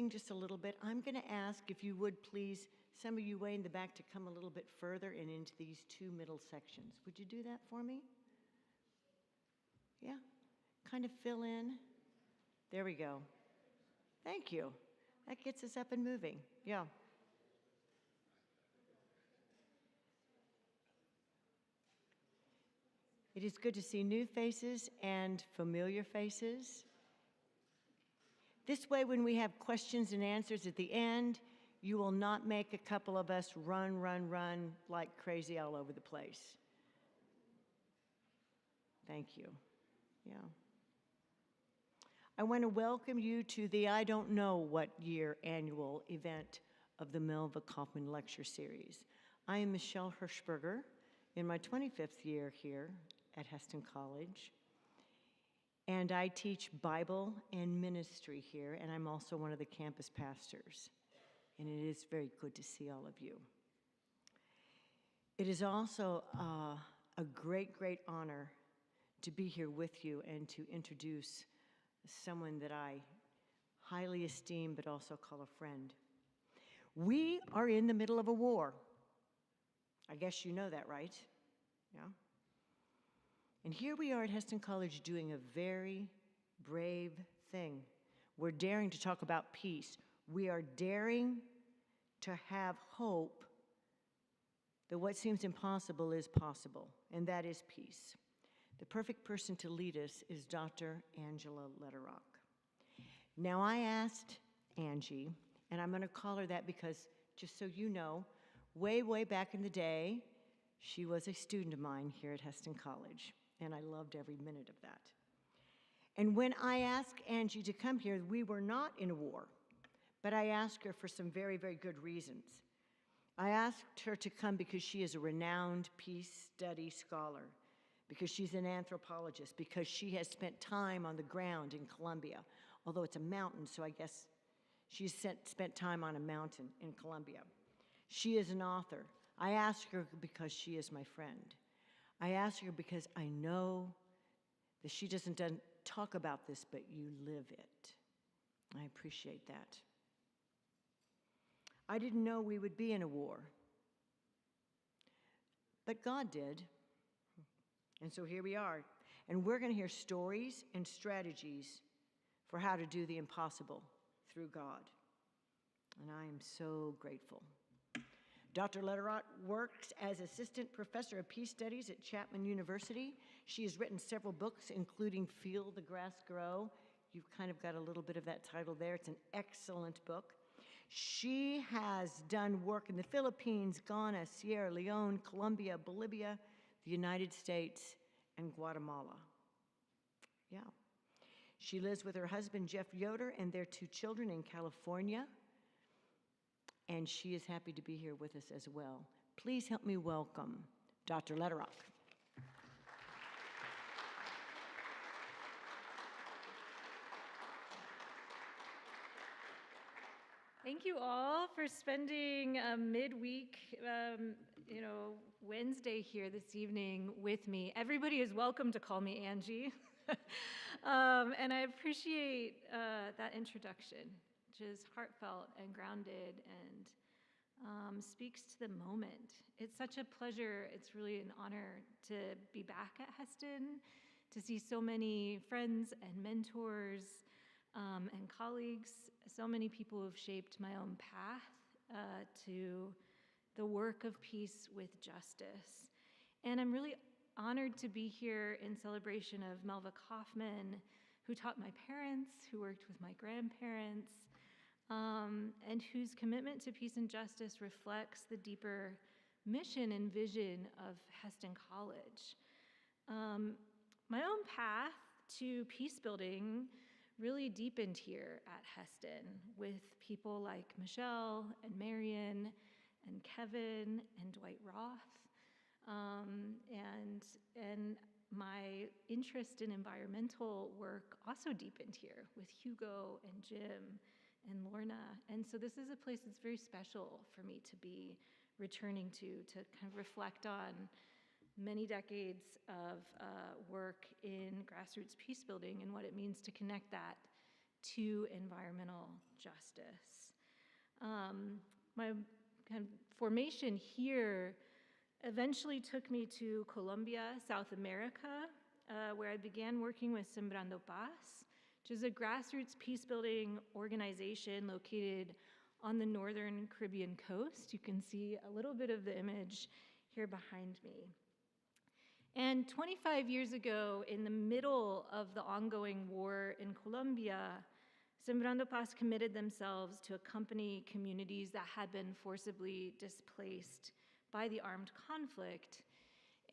moving just a little bit, I'm going to ask if you would please, some of you way in the back, to come a little bit further and into these two middle sections. Would you do that for me? Yeah? Kind of fill in. There we go. Thank you. That gets us up and moving. Yeah. It is good to see new faces and familiar faces. This way, when we have questions and answers at the end, you will not make a couple of us run like crazy all over the place. Thank you. Yeah. I want to welcome you to the I don't know what year annual event of the Melva Kauffman Lecture Series. I am Michelle Hirschberger in my 25th year here at Hesston College. And I teach Bible and ministry here, and I'm also one of the campus pastors. And it is very good to see all of you. It is also a great, great honor to be here with you and to introduce someone that I highly esteem but also call a friend. We are in the middle of a war. I guess you know that, right? Yeah? And here we are at Hesston College doing a very brave thing. We're daring to talk about peace. We are daring to have hope that what seems impossible is possible, and that is peace. The perfect person to lead us is Dr. Angela Lederach. Now, I asked Angie, and I'm going to call her that because, just so you know, way, way back in the day, she was a student of mine here at Hesston College, and I loved every minute of that. And when I asked Angie to come here, we were not in a war, but I asked her for some very, very good reasons. I asked her to come because she is a renowned peace study scholar, because she's an anthropologist, because she has spent time on the ground in Colombia, although it's a mountain, so I guess she's spent time on a mountain in Colombia. She is an author. I asked her because she is my friend. I asked her because I know that she doesn't talk about this, but you live it. I appreciate that. I didn't know we would be in a war, but God did. And so here we are, and we're going to hear stories and strategies for how to do the impossible through God. And I am so grateful. Dr. Lederach works as Assistant Professor of Peace Studies at Chapman University. She has written several books, including Feel the Grass Grow. You've kind of got a little bit of that title there. It's an excellent book. She has done work in the Philippines, Ghana, Sierra Leone, Colombia, Bolivia, the United States, and Guatemala. Yeah. She lives with her husband, Jeff Yoder, and their 2 children in California. And she is happy to be here with us as well. Please help me welcome Dr. Lederach. Thank you all for spending a midweek, Wednesday here this evening with me. Everybody is welcome to call me Angie. And I appreciate that introduction, which is heartfelt and grounded and speaks to the moment. It's such a pleasure. It's really an honor to be back at Hesston, to see so many friends and mentors and colleagues, so many people who have shaped my own path to the work of peace with justice. And I'm really honored to be here in celebration of Melva Kauffman, who taught my parents, who worked with my grandparents, and whose commitment to peace and justice reflects the deeper mission and vision of Hesston College. My own path to peace building really deepened here at Hesston with people like Michelle and Marion and Kevin and Dwight Roth. And my interest in environmental work also deepened here with Hugo and Jim and Lorna. And so this is a place that's very special for me to be returning to kind of reflect on many decades of work in grassroots peace building and what it means to connect that to environmental justice. My kind of formation here eventually took me to Colombia, South America, where I began working with Sembrando Paz, which is a grassroots peace-building organization located on the northern Caribbean coast. You can see a little bit of the image here behind me. And 25 years ago, in the middle of the ongoing war in Colombia, Sembrando Paz committed themselves to accompany communities that had been forcibly displaced by the armed conflict.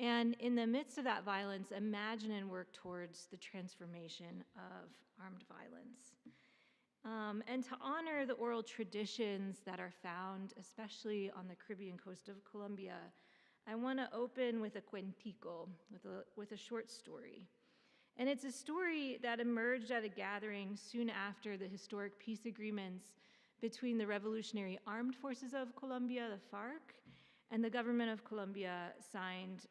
And in the midst of that violence, imagine and work towards the transformation of armed violence. And to honor the oral traditions that are found, especially on the Caribbean coast of Colombia, I want to open with a cuentico, with a short story. And it's a story that emerged at a gathering soon after the historic peace agreements between the Revolutionary Armed Forces of Colombia, the FARC, and the government of Colombia signed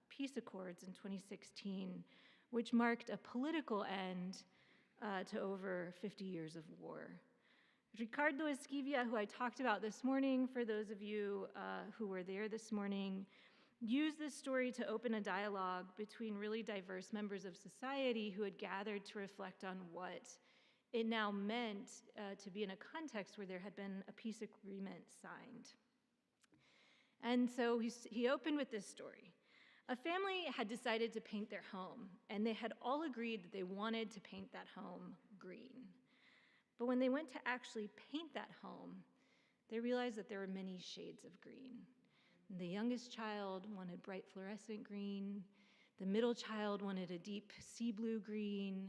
peace accords in 2016, which marked a political end to over 50 years of war. Ricardo Esquivia, who I talked about this morning, for those of you who were there this morning, used this story to open a dialogue between really diverse members of society who had gathered to reflect on what it now meant to be in a context where there had been a peace agreement signed. And so he opened with this story. A family had decided to paint their home, and they had all agreed that they wanted to paint that home green. But when they went to actually paint that home, they realized that there were many shades of green. The youngest child wanted bright fluorescent green. The middle child wanted a deep sea blue green.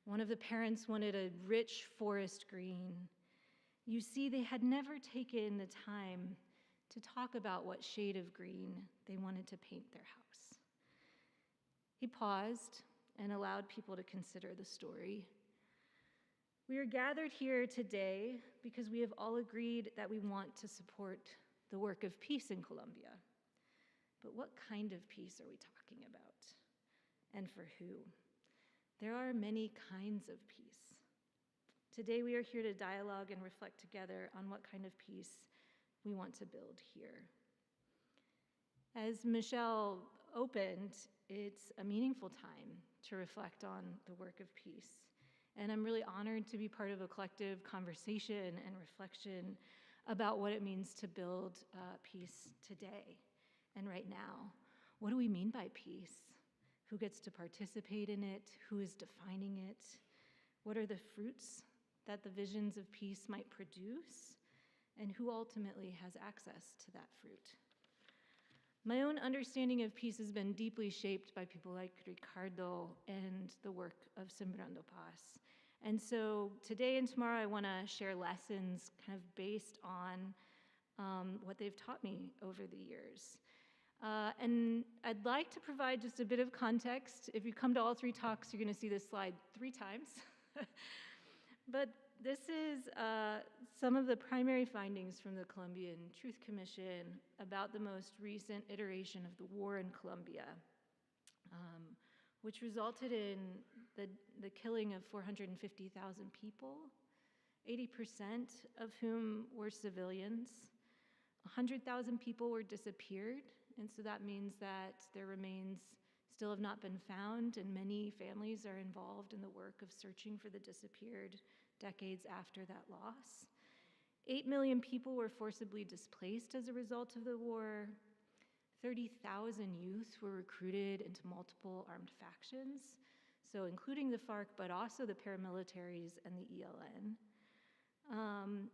One of the parents wanted a rich forest green. You see, they had never taken the time to talk about what shade of green they wanted to paint their house. He paused and allowed people to consider the story. We are gathered here today because we have all agreed that we want to support the work of peace in Colombia. But what kind of peace are we talking about? And for who? There are many kinds of peace. Today we are here to dialogue and reflect together on what kind of peace we want to build here. As Michelle opened, it's a meaningful time to reflect on the work of peace. And I'm really honored to be part of a collective conversation and reflection about what it means to build peace today and right now. What do we mean by peace? Who gets to participate in it? Who is defining it? What are the fruits that the visions of peace might produce? And who ultimately has access to that fruit? My own understanding of peace has been deeply shaped by people like Ricardo and the work of Sembrando Paz. And so today and tomorrow I want to share lessons kind of based on what they've taught me over the years. And I'd like to provide just a bit of context. If you come to all three talks, you're going to see this slide 3 times. But this is some of the primary findings from the Colombian Truth Commission about the most recent iteration of the war in Colombia, which resulted in the killing of 450,000 people, 80% of whom were civilians. 100,000 people were disappeared, and so that means that their remains still have not been found, and many families are involved in the work of searching for the disappeared decades after that loss. 8 million people were forcibly displaced as a result of the war. 30,000 youth were recruited into multiple armed factions, so including the FARC, but also the paramilitaries and the ELN.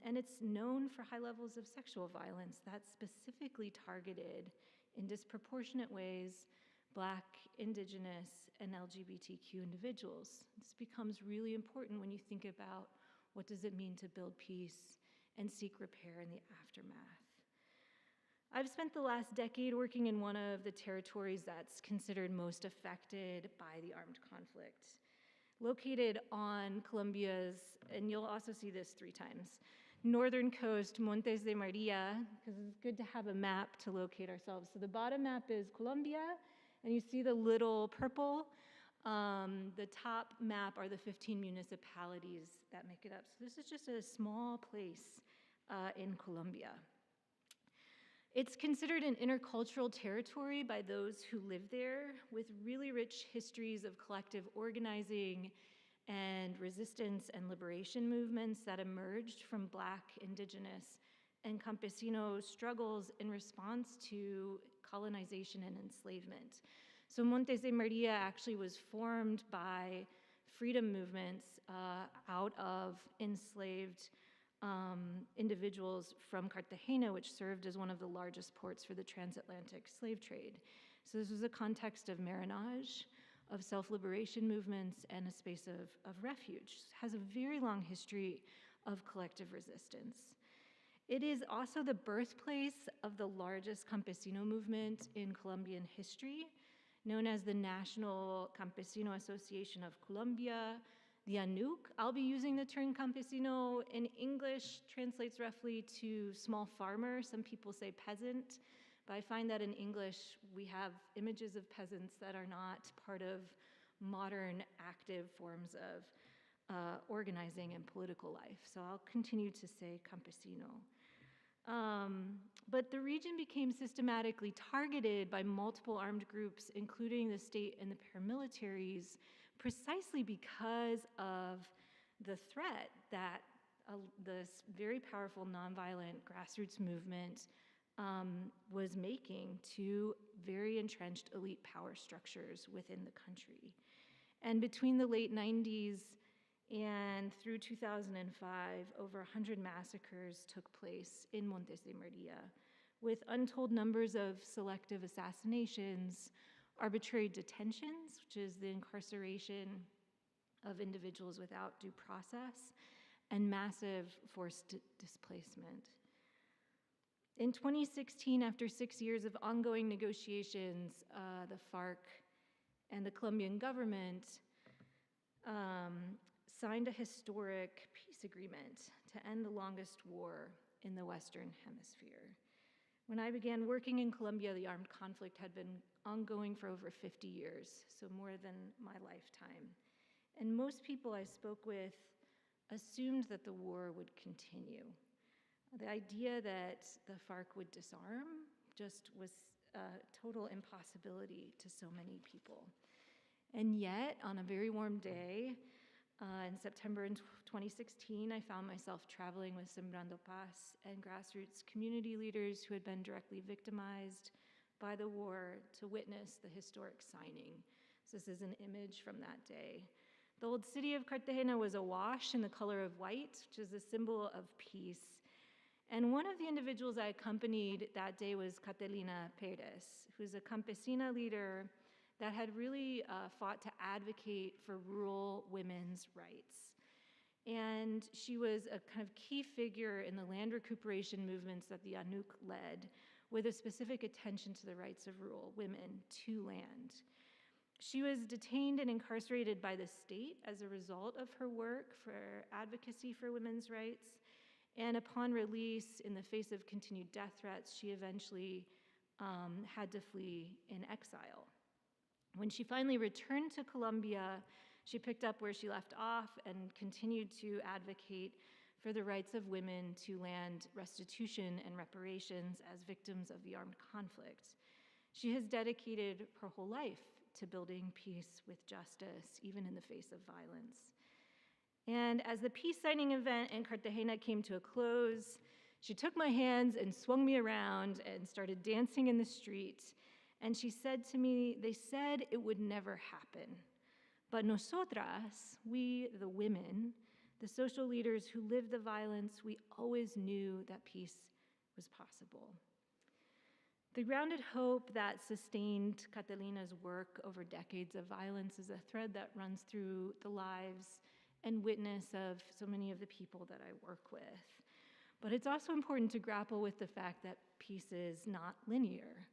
And it's known for high levels of sexual violence that's specifically targeted in disproportionate ways Black, Indigenous, and LGBTQ individuals. This becomes really important when you think about what does it mean to build peace and seek repair in the aftermath. I've spent the last decade working in one of the territories that's considered most affected by the armed conflict. Located on Colombia's, and you'll also see this 3 times, northern coast, Montes de Maria, because it's good to have a map to locate ourselves. So the bottom map is Colombia, and you see the little purple The top map are the 15 municipalities that make it up. So this is just a small place in Colombia. It's considered an intercultural territory by those who live there, with really rich histories of collective organizing and resistance and liberation movements that emerged from Black, Indigenous, and campesino struggles in response to colonization and enslavement. So Montes de Maria actually was formed by freedom movements out of enslaved individuals from Cartagena, which served as one of the largest ports for the transatlantic slave trade. So this was a context of marronage, of self-liberation movements, and a space of refuge. It has a very long history of collective resistance. It is also the birthplace of the largest campesino movement in Colombian history, known as the National Campesino Association of Colombia, the ANUC. I'll be using the term campesino in English, translates roughly to small farmer. Some people say peasant, but I find that in English we have images of peasants that are not part of modern active forms of organizing and political life. So I'll continue to say campesino. But the region became systematically targeted by multiple armed groups, including the state and the paramilitaries, precisely because of the threat that this very powerful nonviolent grassroots movement was making to very entrenched elite power structures within the country. And between the late 90s and through 2005, over 100 massacres took place in Montes de Maria, with untold numbers of selective assassinations, arbitrary detentions, which is the incarceration of individuals without due process, and massive forced displacement. In 2016, after 6 years of ongoing negotiations, the FARC and the Colombian government signed a historic peace agreement to end the longest war in the Western Hemisphere. When I began working in Colombia, the armed conflict had been ongoing for over 50 years, so more than my lifetime. And most people I spoke with assumed that the war would continue. The idea that the FARC would disarm just was a total impossibility to so many people. And yet, on a very warm day, in September in 2016, I found myself traveling with Sembrando Paz and grassroots community leaders who had been directly victimized by the war to witness the historic signing. So this is an image from that day. The old city of Cartagena was awash in the color of white, which is a symbol of peace. And one of the individuals I accompanied that day was Catalina Perez, who's a campesina leader that had really fought to advocate for rural women's rights. And she was a kind of key figure in the land recuperation movements that the ANUC led, with a specific attention to the rights of rural women to land. She was detained and incarcerated by the state as a result of her work for advocacy for women's rights. And upon release, in the face of continued death threats, she eventually had to flee in exile. When she finally returned to Colombia, she picked up where she left off and continued to advocate for the rights of women to land restitution and reparations as victims of the armed conflict. She has dedicated her whole life to building peace with justice, even in the face of violence. And as the peace signing event in Cartagena came to a close, she took my hands and swung me around and started dancing in the street. And she said to me, they said it would never happen. But nosotras, we, the women, the social leaders who lived the violence, we always knew that peace was possible. The grounded hope that sustained Catalina's work over decades of violence is a thread that runs through the lives and witness of so many of the people that I work with. But it's also important to grapple with the fact that peace is not linear.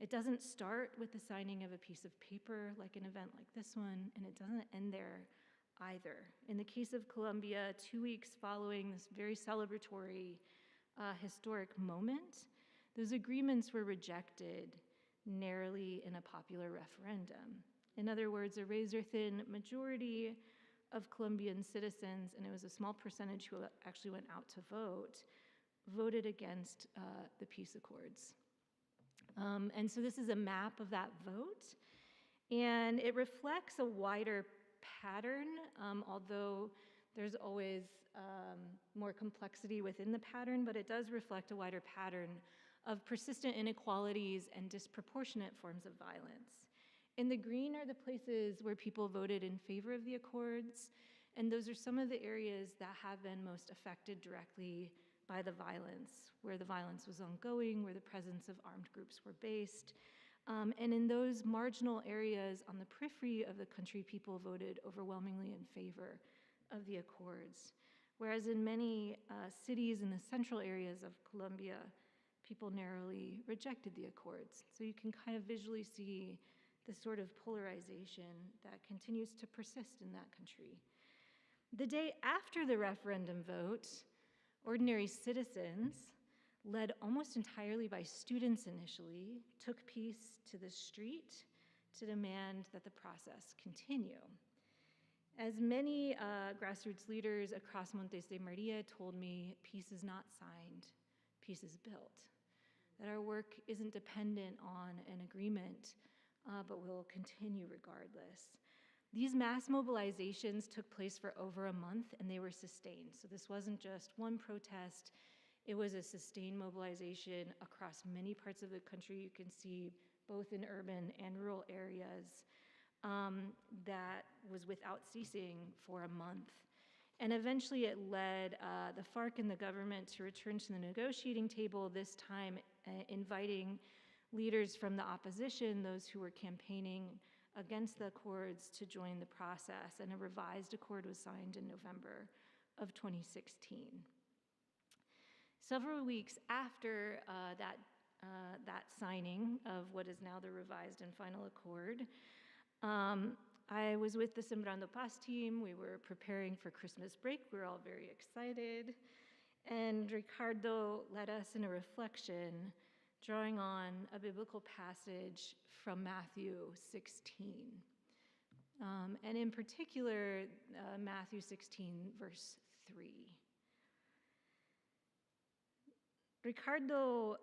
It doesn't start with the signing of a piece of paper like an event like this one, and it doesn't end there either. In the case of Colombia, 2 weeks following this very celebratory historic moment, those agreements were rejected narrowly in a popular referendum. In other words, a razor-thin majority of Colombian citizens, and it was a small percentage who actually went out to vote, voted against the peace accords. And so this is a map of that vote, and it reflects a wider pattern, although there's always more complexity within the pattern, but it does reflect a wider pattern of persistent inequalities and disproportionate forms of violence. In the green are the places where people voted in favor of the accords, and those are some of the areas that have been most affected directly by the violence, where the violence was ongoing, where the presence of armed groups were based. And in those marginal areas on the periphery of the country, people voted overwhelmingly in favor of the accords. Whereas in many cities in the central areas of Colombia, people narrowly rejected the accords. So you can kind of visually see the sort of polarization that continues to persist in that country. The day after the referendum vote, ordinary citizens, led almost entirely by students initially, took peace to the street to demand that the process continue. As many grassroots leaders across Montes de Maria told me, peace is not signed, peace is built. That our work isn't dependent on an agreement, but will continue regardless. These mass mobilizations took place for over a month, and they were sustained. So this wasn't just one protest, it was a sustained mobilization across many parts of the country. You can see both in urban and rural areas that was without ceasing for a month. And eventually it led the FARC and the government to return to the negotiating table, this time inviting leaders from the opposition, those who were campaigning against the accords, to join the process. And a revised accord was signed in November of 2016. Several weeks after that signing of what is now the revised and final accord, I was with the Sembrando Paz team. We were preparing for Christmas break. We were all very excited. And Ricardo led us in a reflection, drawing on a biblical passage from Matthew 16. And in particular, Matthew 16, verse 3. Ricardo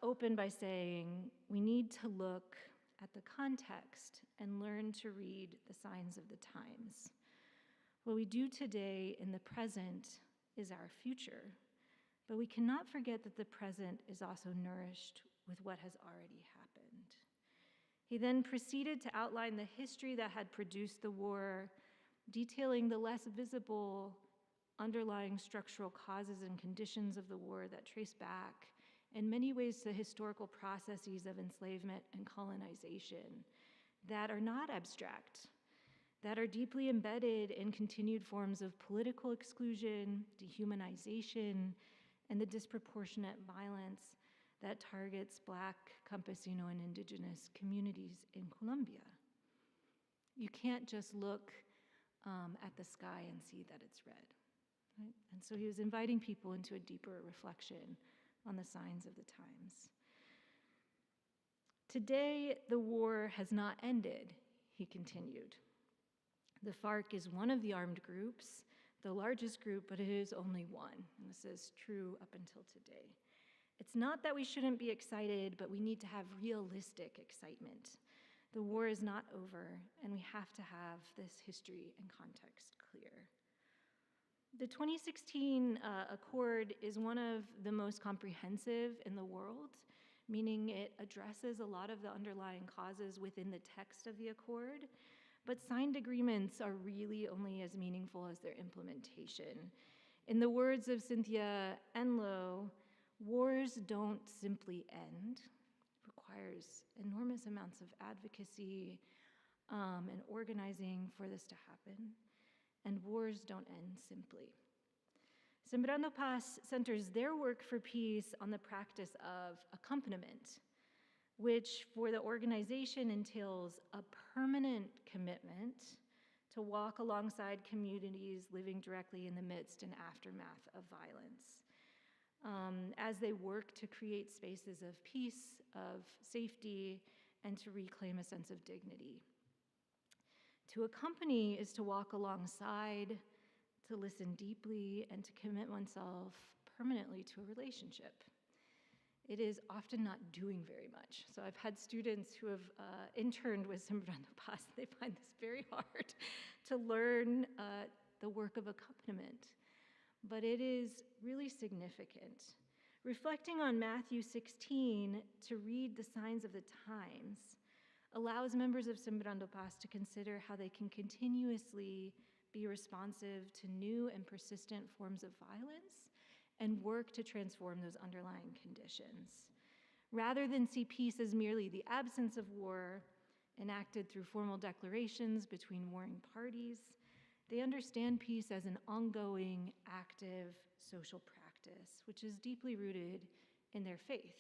opened by saying, we need to look at the context and learn to read the signs of the times. What we do today in the present is our future, but we cannot forget that the present is also nourished with what has already happened. He then proceeded to outline the history that had produced the war, detailing the less visible underlying structural causes and conditions of the war that trace back in many ways to historical processes of enslavement and colonization that are not abstract, that are deeply embedded in continued forms of political exclusion, dehumanization, and the disproportionate violence that targets Black, Campesino, and indigenous communities in Colombia. You can't just look at the sky and see that it's red. Right? And so he was inviting people into a deeper reflection on the signs of the times. Today, the war has not ended, he continued. The FARC is one of the armed groups, the largest group, but it is only one. And this is true up until today. It's not that we shouldn't be excited, but we need to have realistic excitement. The war is not over, and we have to have this history and context clear. The 2016 Accord is one of the most comprehensive in the world, meaning it addresses a lot of the underlying causes within the text of the Accord, but signed agreements are really only as meaningful as their implementation. In the words of Cynthia Enloe, wars don't simply end. It requires enormous amounts of advocacy and organizing for this to happen. And wars don't end simply. Sembrando Paz centers their work for peace on the practice of accompaniment, which for the organization entails a permanent commitment to walk alongside communities living directly in the midst and aftermath of violence, as they work to create spaces of peace, of safety, and to reclaim a sense of dignity. To accompany is to walk alongside, to listen deeply, and to commit oneself permanently to a relationship. It is often not doing very much. So I've had students who have interned with Sembrando Paz. They find this very hard to learn the work of accompaniment. But it is really significant. Reflecting on Matthew 16 to read the signs of the times allows members of Sembrando Paz to consider how they can continuously be responsive to new and persistent forms of violence and work to transform those underlying conditions. Rather than see peace as merely the absence of war enacted through formal declarations between warring parties, they understand peace as an ongoing, active social practice, which is deeply rooted in their faith,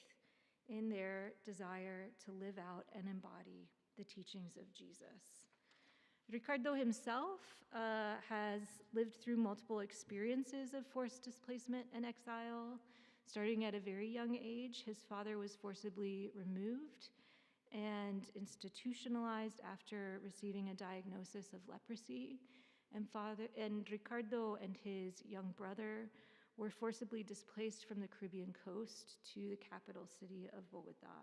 in their desire to live out and embody the teachings of Jesus. Ricardo himself has lived through multiple experiences of forced displacement and exile. Starting at a very young age, his father was forcibly removed and institutionalized after receiving a diagnosis of leprosy. And Ricardo and his young brother were forcibly displaced from the Caribbean coast to the capital city of Bogota.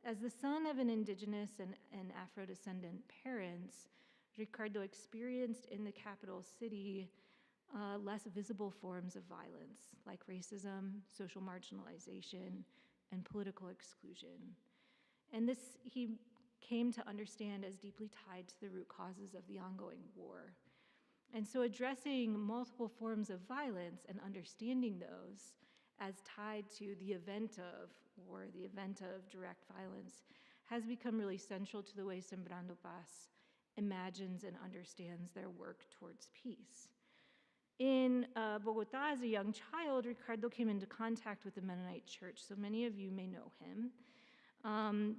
As the son of an indigenous and Afro-descendant parents, Ricardo experienced in the capital city less visible forms of violence, like racism, social marginalization, and political exclusion. And this he came to understand as deeply tied to the root causes of the ongoing war. And so addressing multiple forms of violence and understanding those as tied to the event of war, the event of direct violence, has become really central to the way Sembrando Paz imagines and understands their work towards peace. In Bogota, as a young child, Ricardo came into contact with the Mennonite church, so many of you may know him.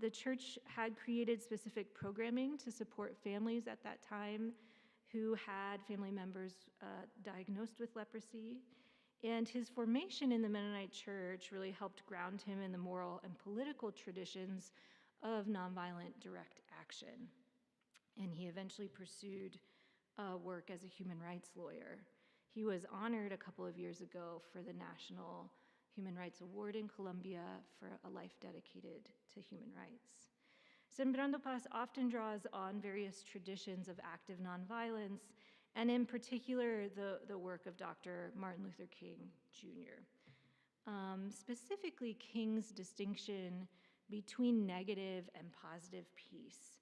The church had created specific programming to support families at that time who had family members diagnosed with leprosy. And his formation in the Mennonite church really helped ground him in the moral and political traditions of nonviolent direct action. And he eventually pursued work as a human rights lawyer. He was honored a couple of years ago for the National Human Rights Award in Colombia for a life dedicated to human rights. Sembrando Paz often draws on various traditions of active nonviolence, and in particular, the work of Dr. Martin Luther King, Jr. Specifically, King's distinction between negative and positive peace.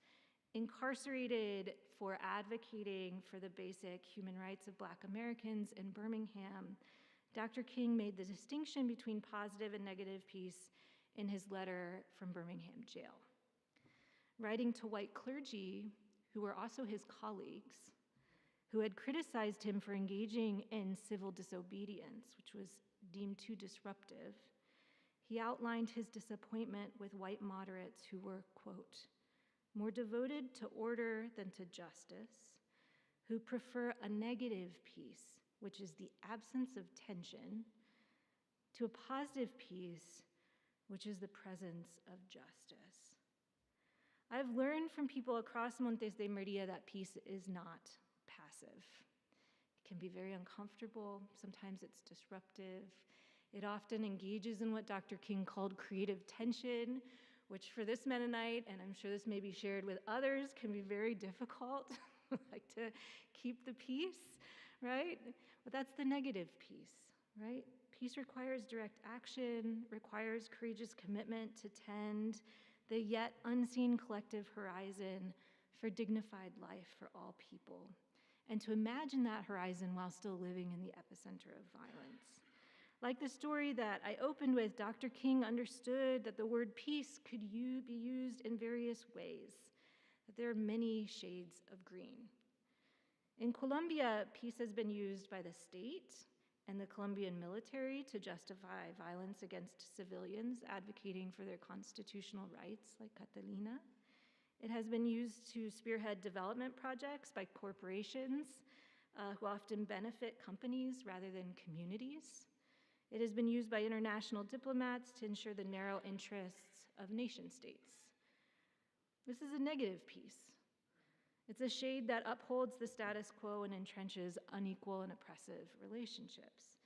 Incarcerated for advocating for the basic human rights of Black Americans in Birmingham, Dr. King made the distinction between positive and negative peace in his letter from Birmingham jail. Writing to white clergy, who were also his colleagues, who had criticized him for engaging in civil disobedience, which was deemed too disruptive, he outlined his disappointment with white moderates who were, quote, more devoted to order than to justice, who prefer a negative peace, which is the absence of tension, to a positive peace, which is the presence of justice. I've learned from people across Montes de Maria that peace is not passive. It can be very uncomfortable. Sometimes it's disruptive. It often engages in what Dr. King called creative tension, which for this Mennonite, and I'm sure this may be shared with others, can be very difficult, like to keep the peace, right? But that's the negative peace, right? Peace requires direct action, requires courageous commitment to tend the yet unseen collective horizon for dignified life for all people, and to imagine that horizon while still living in the epicenter of violence. Like the story that I opened with, Dr. King understood that the word peace could be used in various ways, that there are many shades of green. In Colombia, peace has been used by the state and the Colombian military to justify violence against civilians advocating for their constitutional rights, like Catalina. It has been used to spearhead development projects by corporations who often benefit companies rather than communities. It has been used by international diplomats to ensure the narrow interests of nation states. This is a negative peace. It's a shade that upholds the status quo and entrenches unequal and oppressive relationships.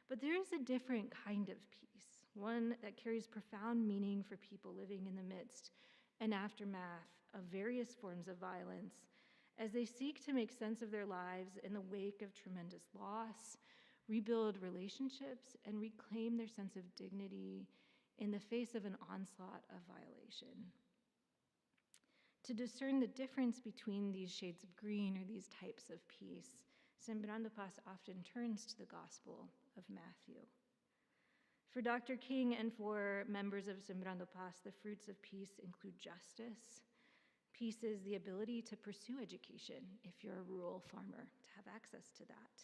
But there is a different kind of peace, one that carries profound meaning for people living in the midst and aftermath of various forms of violence as they seek to make sense of their lives in the wake of tremendous loss, rebuild relationships, and reclaim their sense of dignity in the face of an onslaught of violation. To discern the difference between these shades of green or these types of peace, Sembrando Paz often turns to the Gospel of Matthew. For Dr. King and for members of Sembrando Paz, the fruits of peace include justice. Peace is the ability to pursue education if you're a rural farmer, to have access to that,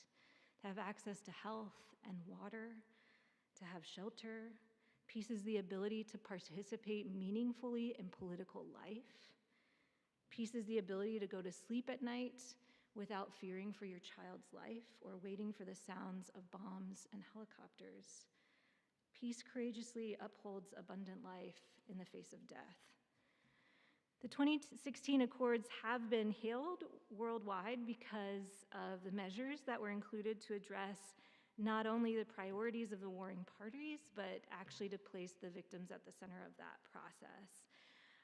to have access to health and water, to have shelter. Peace is the ability to participate meaningfully in political life. Peace is the ability to go to sleep at night without fearing for your child's life or waiting for the sounds of bombs and helicopters. Peace courageously upholds abundant life in the face of death. The 2016 Accords have been hailed worldwide because of the measures that were included to address not only the priorities of the warring parties, but actually to place the victims at the center of that process.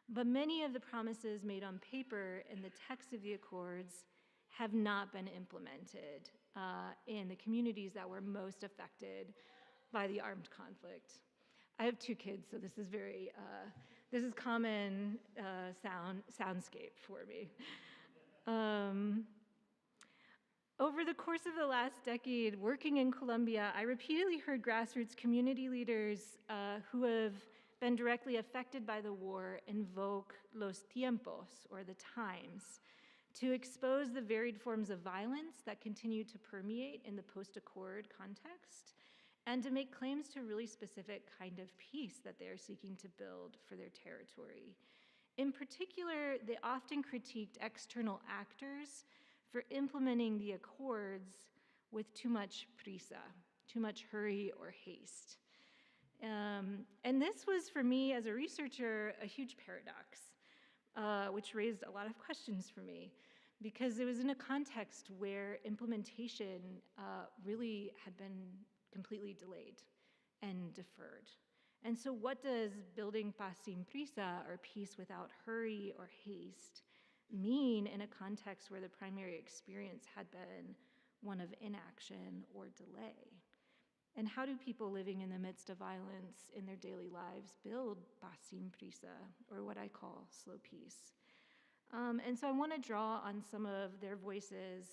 But many of the promises made on paper in the text of the Accords have not been implemented in the communities that were most affected by the armed conflict. I have 2 kids, so this is very, this is common soundscape for me. Over the course of the last decade, working in Colombia, I repeatedly heard grassroots community leaders who have been directly affected by the war invoke los tiempos, or the times, to expose the varied forms of violence that continue to permeate in the post-accord context, and to make claims to a really specific kind of peace that they are seeking to build for their territory. In particular, they often critiqued external actors for implementing the Accords with too much prisa, too much hurry or haste. And this was, for me as a researcher, a huge paradox, which raised a lot of questions for me, because it was in a context where implementation really had been completely delayed and deferred. And so what does building paz sin prisa, or peace without hurry or haste, mean in a context where the primary experience had been one of inaction or delay? And how do people living in the midst of violence in their daily lives build paz sin prisa, or what I call slow peace? And so I want to draw on some of their voices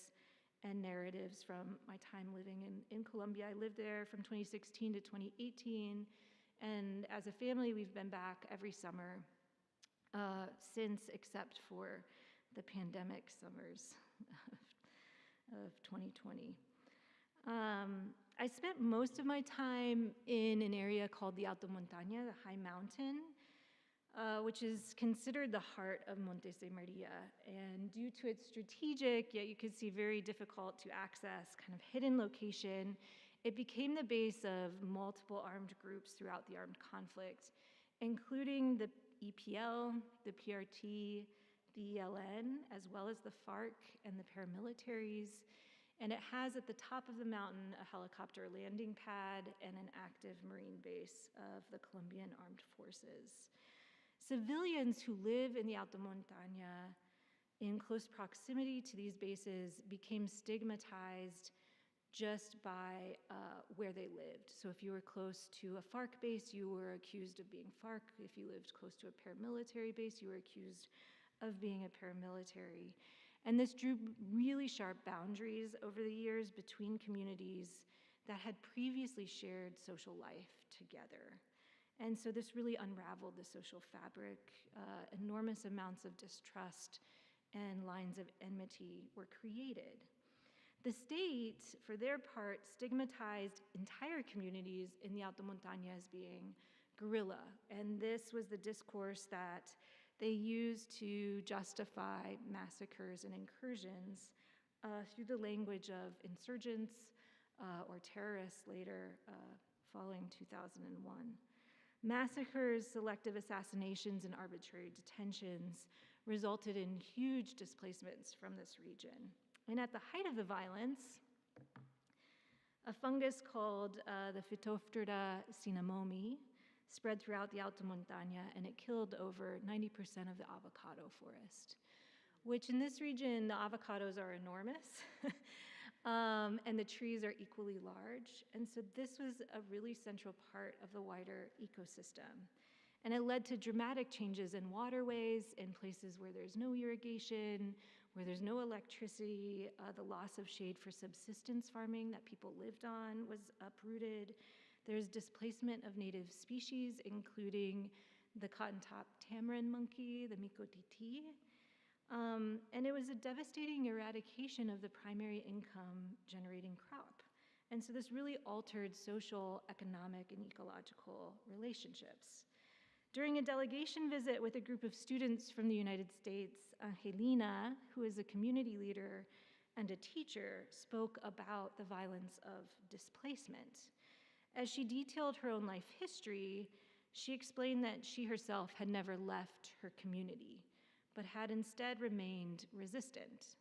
and narratives from my time living in Colombia. I lived there from 2016 to 2018, and as a family, we've been back every summer since, except for the pandemic summers of 2020. I spent most of my time in an area called the Alta Montaña, the high mountain, which is considered the heart of Montes de Maria. And due to its strategic, yet you could see very difficult to access, kind of hidden location, it became the base of multiple armed groups throughout the armed conflict, including the EPL, the PRT, the ELN, as well as the FARC and the paramilitaries. And it has at the top of the mountain a helicopter landing pad and an active Marine base of the Colombian Armed Forces. Civilians who live in the Alta Montaña in close proximity to these bases became stigmatized just by where they lived. So if you were close to a FARC base, you were accused of being FARC. If you lived close to a paramilitary base, you were accused of being a paramilitary. And this drew really sharp boundaries over the years between communities that had previously shared social life together. And so this really unraveled the social fabric. Enormous amounts of distrust and lines of enmity were created. The state, for their part, stigmatized entire communities in the Alta Montaña as being guerrilla. And this was the discourse that they used to justify massacres and incursions through the language of insurgents or terrorists later following 2001. Massacres, selective assassinations, and arbitrary detentions resulted in huge displacements from this region. And at the height of the violence, a fungus called the Phytophthora cinnamomi spread throughout the Alta Montaña, and it killed over 90% of the avocado forest, which in this region, the avocados are enormous, and the trees are equally large. And so this was a really central part of the wider ecosystem. And it led to dramatic changes in waterways, in places where there's no irrigation, where there's no electricity. The loss of shade for subsistence farming that people lived on was uprooted. There's displacement of native species, including the cotton-top tamarin monkey, the micotiti. And it was a devastating eradication of the primary income-generating crop. And so this really altered social, economic, and ecological relationships. During a delegation visit with a group of students from the United States, Angelina, who is a community leader and a teacher, spoke about the violence of displacement. As she detailed her own life history, she explained that she herself had never left her community, but had instead remained resistant.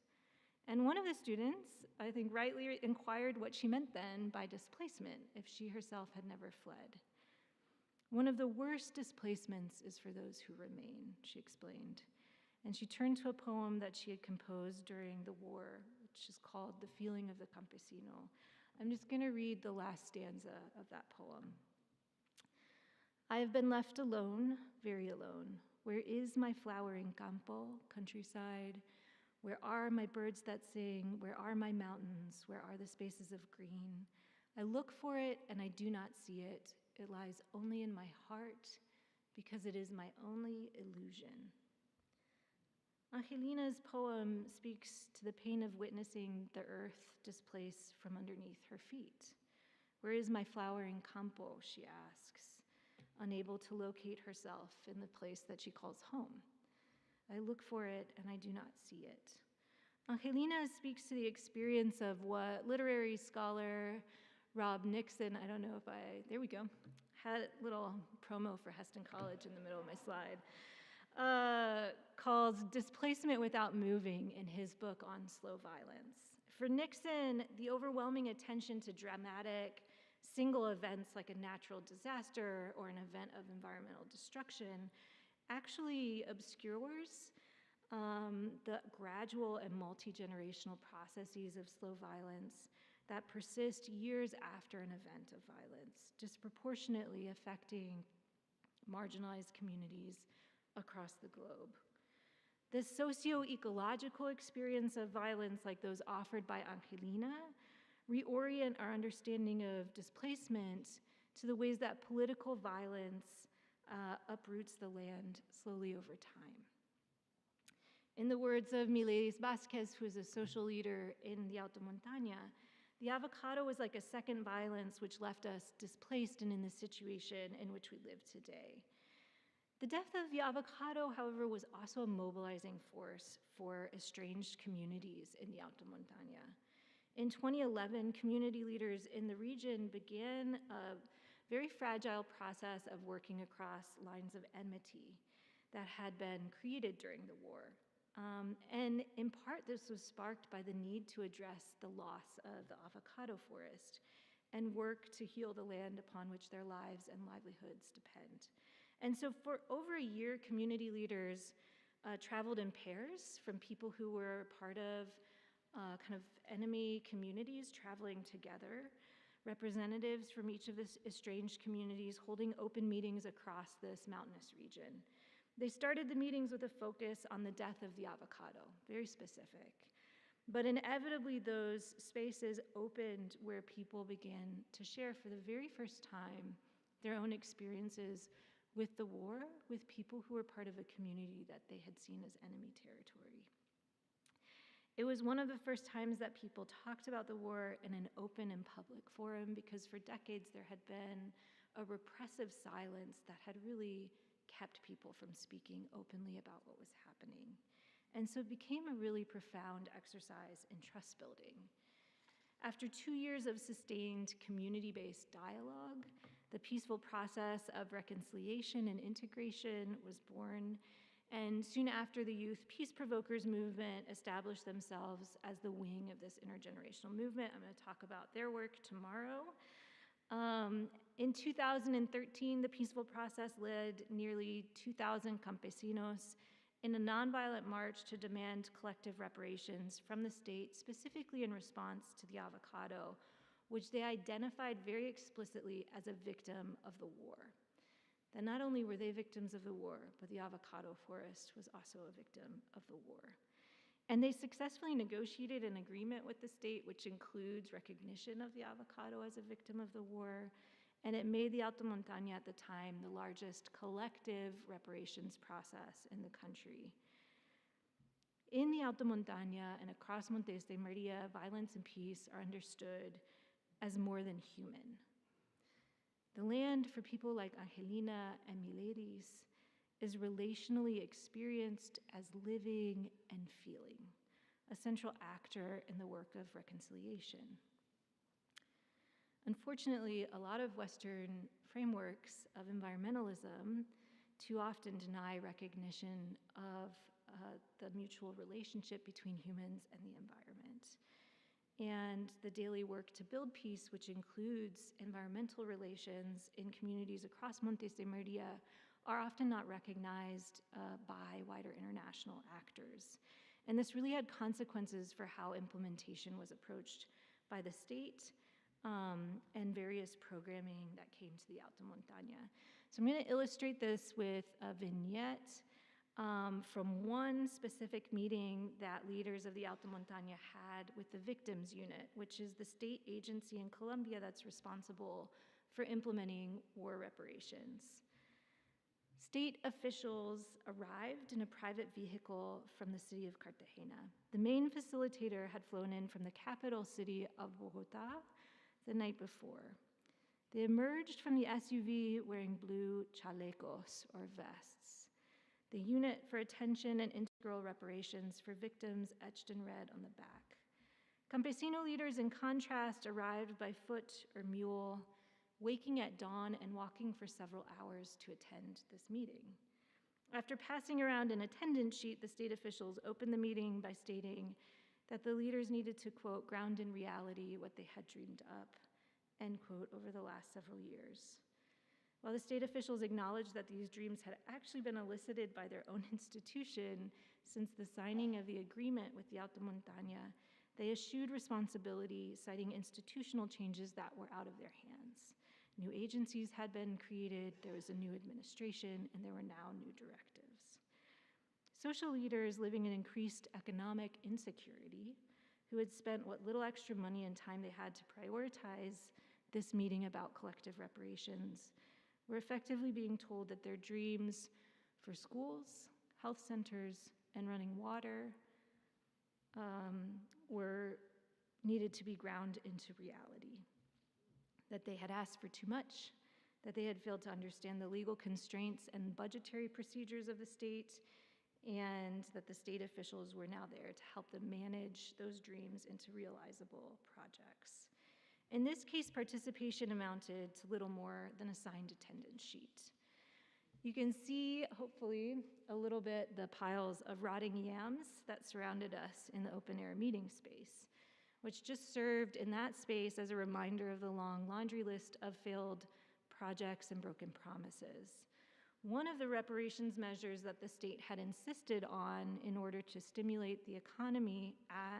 And one of the students, I think rightly, inquired what she meant then by displacement, if she herself had never fled. One of the worst displacements is for those who remain, she explained. And she turned to a poem that she had composed during the war, which is called The Feeling of the Campesino. I'm just going to read the last stanza of that poem. I have been left alone, very alone. Where is my flowering campo, countryside? Where are my birds that sing? Where are my mountains? Where are the spaces of green? I look for it and I do not see it. It lies only in my heart because it is my only illusion. Angelina's poem speaks to the pain of witnessing the earth displace from underneath her feet. Where is my flowering campo, she asks, unable to locate herself in the place that she calls home. I look for it and I do not see it. Angelina speaks to the experience of what literary scholar Rob Nixon, I don't know if there we go, had a little promo for Hesston College in the middle of my slide, calls displacement without moving in his book on slow violence. For Nixon, the overwhelming attention to dramatic single events like a natural disaster or an event of environmental destruction actually obscures the gradual and multi-generational processes of slow violence that persist years after an event of violence, disproportionately affecting marginalized communities across the globe. This socio-ecological experience of violence, like those offered by Angelina, reorient our understanding of displacement to the ways that political violence uproots the land slowly over time. In the words of Miles Vasquez, who is a social leader in the Alta Montaña, the avocado was like a second violence which left us displaced and in the situation in which we live today. The death of the avocado, however, was also a mobilizing force for estranged communities in the Alta Montaña. In 2011, community leaders in the region began a very fragile process of working across lines of enmity that had been created during the war. And in part, this was sparked by the need to address the loss of the avocado forest and work to heal the land upon which their lives and livelihoods depend. And so for over a year, community leaders traveled in pairs from people who were part of kind of enemy communities traveling together, representatives from each of the estranged communities holding open meetings across this mountainous region. They started the meetings with a focus on the death of the avocado, very specific. But inevitably, those spaces opened where people began to share for the very first time their own experiences with the war, with people who were part of a community that they had seen as enemy territory. It was one of the first times that people talked about the war in an open and public forum, because for decades there had been a repressive silence that had really kept people from speaking openly about what was happening. And so it became a really profound exercise in trust building. After 2 years of sustained community-based dialogue, the peaceful process of reconciliation and integration was born, And soon after, the Youth Peace Provokers movement established themselves as the wing of this intergenerational movement. I'm going to talk about their work tomorrow. In 2013, the peaceful process led nearly 2,000 campesinos in a nonviolent march to demand collective reparations from the state, specifically in response to the avocado, which they identified very explicitly as a victim of the war. That not only were they victims of the war, but the avocado forest was also a victim of the war. And they successfully negotiated an agreement with the state, which includes recognition of the avocado as a victim of the war, and it made the Alta Montaña at the time the largest collective reparations process in the country. In the Alta Montaña and across Montes de Maria, violence and peace are understood as more than human. The land for people like Angelina and Mileris is relationally experienced as living and feeling, a central actor in the work of reconciliation. Unfortunately, a lot of Western frameworks of environmentalism too often deny recognition of the mutual relationship between humans and the environment. And the daily work to build peace, which includes environmental relations in communities across Montes de Maria, are often not recognized by wider international actors. And this really had consequences for how implementation was approached by the state and various programming that came to the Alta Montaña. So I'm going to illustrate this with a vignette from one specific meeting that leaders of the Alta Montaña had with the Victims Unit, which is the state agency in Colombia that's responsible for implementing war reparations. State officials arrived in a private vehicle from the city of Cartagena. The main facilitator had flown in from the capital city of Bogotá the night before. They emerged from the SUV wearing blue chalecos, or vests. The unit for attention and integral reparations for victims etched in red on the back. Campesino leaders, in contrast, arrived by foot or mule, waking at dawn and walking for several hours to attend this meeting. After passing around an attendance sheet, the state officials opened the meeting by stating that the leaders needed to, quote, ground in reality what they had dreamed up, end quote, over the last several years. While the state officials acknowledged that these dreams had actually been elicited by their own institution since the signing of the agreement with the Alta Montaña, they eschewed responsibility, citing institutional changes that were out of their hands. New agencies had been created, there was a new administration, and there were now new directives. Social leaders living in increased economic insecurity, who had spent what little extra money and time they had to prioritize this meeting about collective reparations, were effectively being told that their dreams for schools, health centers, and running water were needed to be ground into reality. That they had asked for too much, that they had failed to understand the legal constraints and budgetary procedures of the state, and that the state officials were now there to help them manage those dreams into realizable projects. In this case, participation amounted to little more than a signed attendance sheet. You can see, hopefully, a little bit the piles of rotting yams that surrounded us in the open-air meeting space, which just served in that space as a reminder of the long laundry list of failed projects and broken promises. One of the reparations measures that the state had insisted on in order to stimulate the economy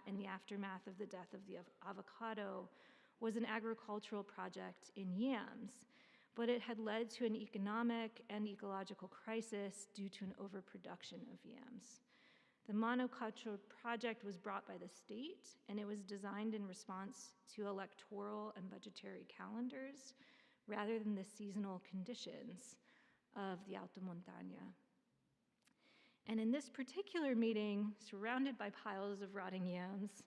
in the aftermath of the death of the avocado was an agricultural project in yams, but it had led to an economic and ecological crisis due to an overproduction of yams. The monoculture project was brought by the state, and it was designed in response to electoral and budgetary calendars rather than the seasonal conditions of the Alta Montaña. And in this particular meeting, surrounded by piles of rotting yams,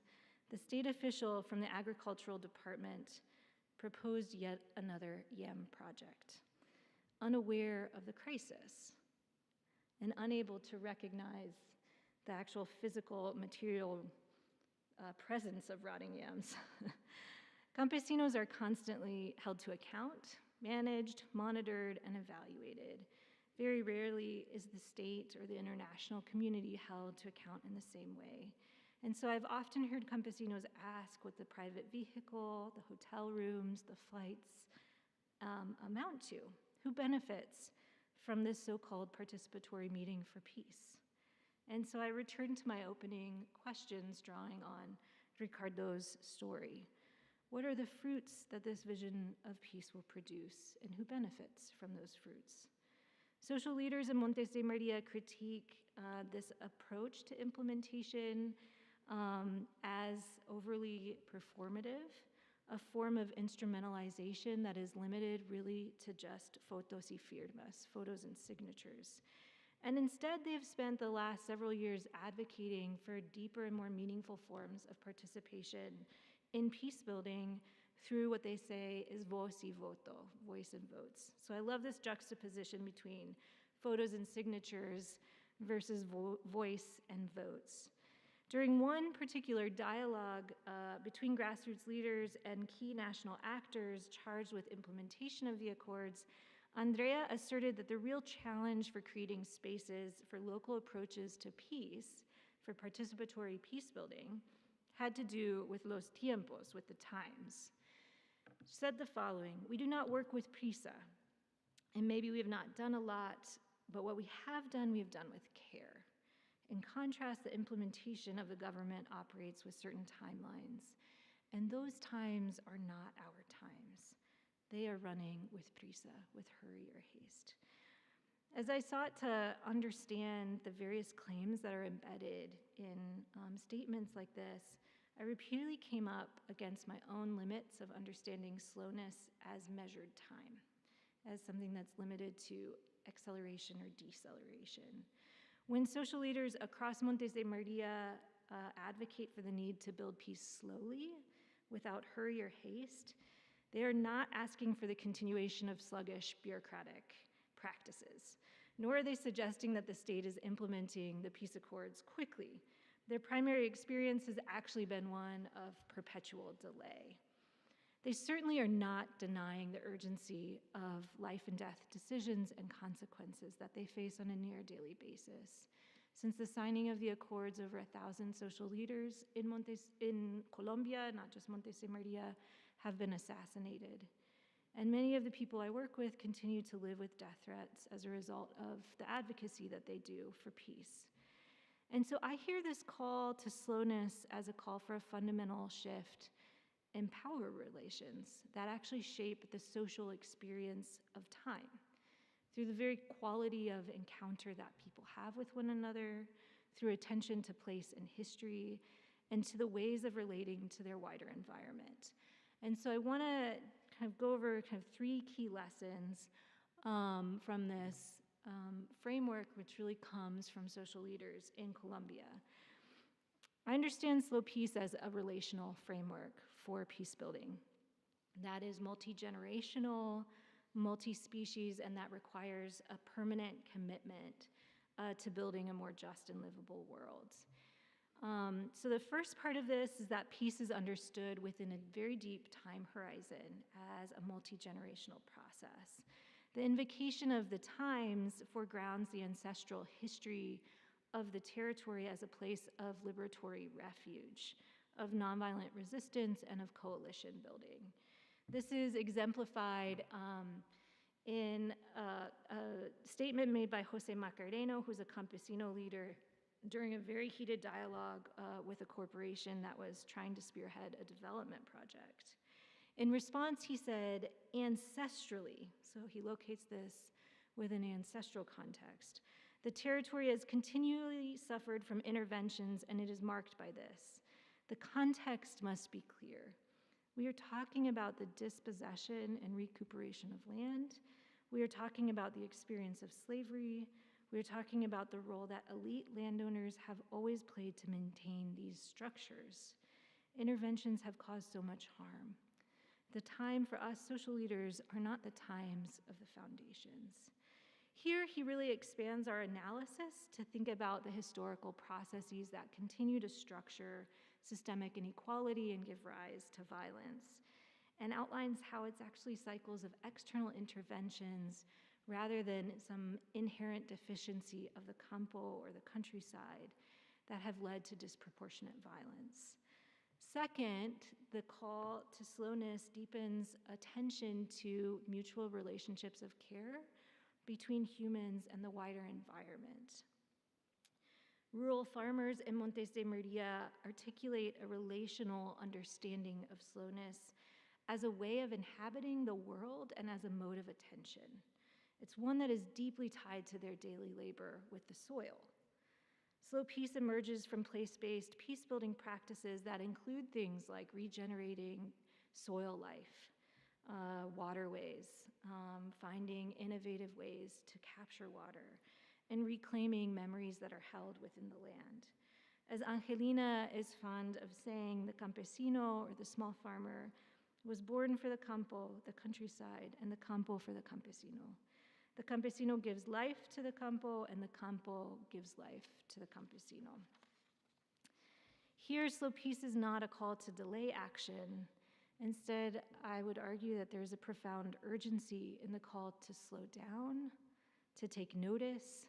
the state official from the agricultural department proposed yet another yam project, unaware of the crisis and unable to recognize the actual physical material presence of rotting yams. Campesinos are constantly held to account, managed, monitored, and evaluated. Very rarely is the state or the international community held to account in the same way. And so I've often heard campesinos ask what the private vehicle, the hotel rooms, the flights amount to. Who benefits from this so-called participatory meeting for peace? And so I return to my opening questions drawing on Ricardo's story. What are the fruits that this vision of peace will produce, and who benefits from those fruits? Social leaders in Montes de Maria critique this approach to implementation as overly performative, a form of instrumentalization that is limited really to just fotos y firmas, photos and signatures. And instead, they've spent the last several years advocating for deeper and more meaningful forms of participation in peace building through what they say is voz y voto, voice and votes. So I love this juxtaposition between photos and signatures versus voice and votes. During one particular dialogue between grassroots leaders and key national actors charged with implementation of the Accords, Andrea asserted that the real challenge for creating spaces for local approaches to peace, for participatory peace building, had to do with los tiempos, with the times. She said the following: "We do not work with prisa, and maybe we have not done a lot, but what we have done with care. In contrast, the implementation of the government operates with certain timelines, and those times are not our times. They are running with prisa, with hurry or haste." As I sought to understand the various claims that are embedded in statements like this, I repeatedly came up against my own limits of understanding slowness as measured time, as something that's limited to acceleration or deceleration. When social leaders across Montes de Maria advocate for the need to build peace slowly, without hurry or haste, they are not asking for the continuation of sluggish bureaucratic practices, nor are they suggesting that the state is implementing the peace accords quickly. Their primary experience has actually been one of perpetual delay. They certainly are not denying the urgency of life and death decisions and consequences that they face on a near daily basis. Since the signing of the accords, over 1,000 social leaders in Colombia, not just Montes de Maria, have been assassinated. And many of the people I work with continue to live with death threats as a result of the advocacy that they do for peace. And so I hear this call to slowness as a call for a fundamental shift in power relations that actually shape the social experience of time through the very quality of encounter that people have with one another, through attention to place in history, and to the ways of relating to their wider environment. And so I want to kind of go over kind of 3 key lessons from this framework, which really comes from social leaders in Colombia. I understand slow peace as a relational framework for peace building that is multi-generational, multi-species, and that requires a permanent commitment to building a more just and livable world. So the first part of this is that peace is understood within a very deep time horizon as a multi-generational process. The invocation of the times foregrounds the ancestral history of the territory as a place of liberatory refuge, of nonviolent resistance, and of coalition building. This is exemplified in a statement made by Jose Macareno, who's a campesino leader, during a very heated dialogue with a corporation that was trying to spearhead a development project. In response, he said, ancestrally, so he locates this with an ancestral context, the territory has continually suffered from interventions, and it is marked by this. The context must be clear. We are talking about the dispossession and recuperation of land. We are talking about the experience of slavery. We are talking about the role that elite landowners have always played to maintain these structures. Interventions have caused so much harm. The time for us social leaders are not the times of the foundations. Here, he really expands our analysis to think about the historical processes that continue to structure systemic inequality and give rise to violence, and outlines how it's actually cycles of external interventions rather than some inherent deficiency of the campo or the countryside that have led to disproportionate violence. Second, the call to slowness deepens attention to mutual relationships of care between humans and the wider environment. Rural farmers in Montes de Maria articulate a relational understanding of slowness as a way of inhabiting the world and as a mode of attention. It's one that is deeply tied to their daily labor with the soil. Slow peace emerges from place-based peace-building practices that include things like regenerating soil life, waterways, finding innovative ways to capture water, and reclaiming memories that are held within the land. As Angelina is fond of saying, the campesino, or the small farmer, was born for the campo, the countryside, and the campo for the campesino. The campesino gives life to the campo, and the campo gives life to the campesino. Here, slow peace is not a call to delay action. Instead, I would argue that there's a profound urgency in the call to slow down, to take notice,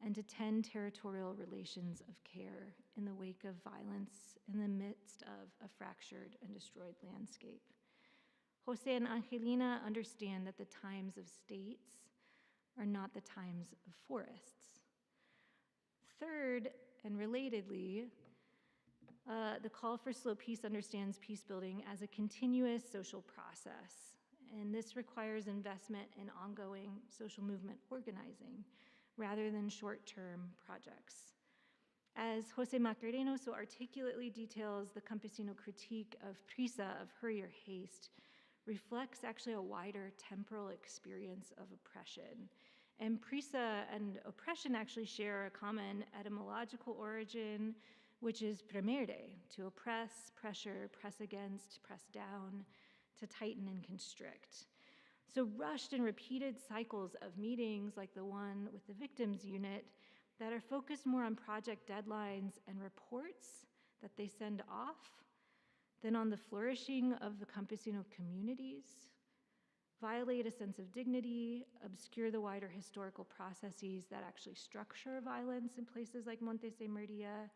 and to tend territorial relations of care in the wake of violence in the midst of a fractured and destroyed landscape. Jose and Angelina understand that the times of states are not the times of forests. Third, and relatedly, the call for slow peace understands peace building as a continuous social process, and this requires investment in ongoing social movement organizing rather than short-term projects. As Jose Macareno so articulately details, the campesino critique of prisa, of hurry or haste, reflects actually a wider temporal experience of oppression. And prisa and oppression actually share a common etymological origin, which is premere, to oppress, pressure, press against, press down, to tighten and constrict. So rushed and repeated cycles of meetings like the one with the victims unit that are focused more on project deadlines and reports that they send off than on the flourishing of the campesino communities, violate a sense of dignity, obscure the wider historical processes that actually structure violence in places like Montes de Maria,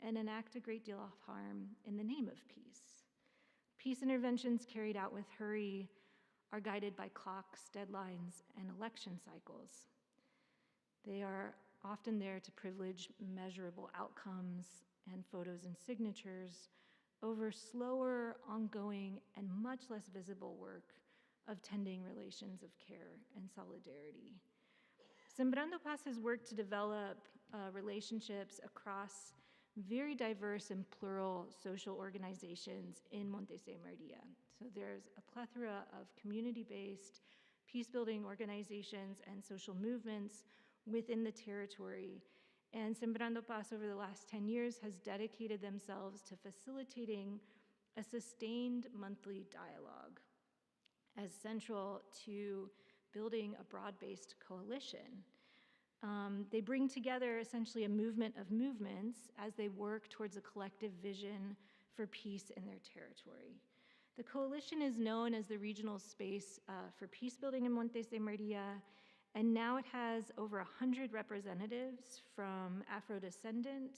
and enact a great deal of harm in the name of peace. Peace interventions carried out with hurry are guided by clocks, deadlines, and election cycles. They are often there to privilege measurable outcomes and photos and signatures over slower, ongoing, and much less visible work of tending relations of care and solidarity. Sembrando Paz has worked to develop relationships across very diverse and plural social organizations in Montes de Maria. So there's a plethora of community-based peace-building organizations and social movements within the territory. And Sembrando Paz over the last 10 years has dedicated themselves to facilitating a sustained monthly dialogue as central to building a broad-based coalition. They bring together essentially a movement of movements as they work towards a collective vision for peace in their territory. The coalition is known as the Regional Space for Peace Building in Montes de Maria, and now it has over 100 representatives from Afro-descendant,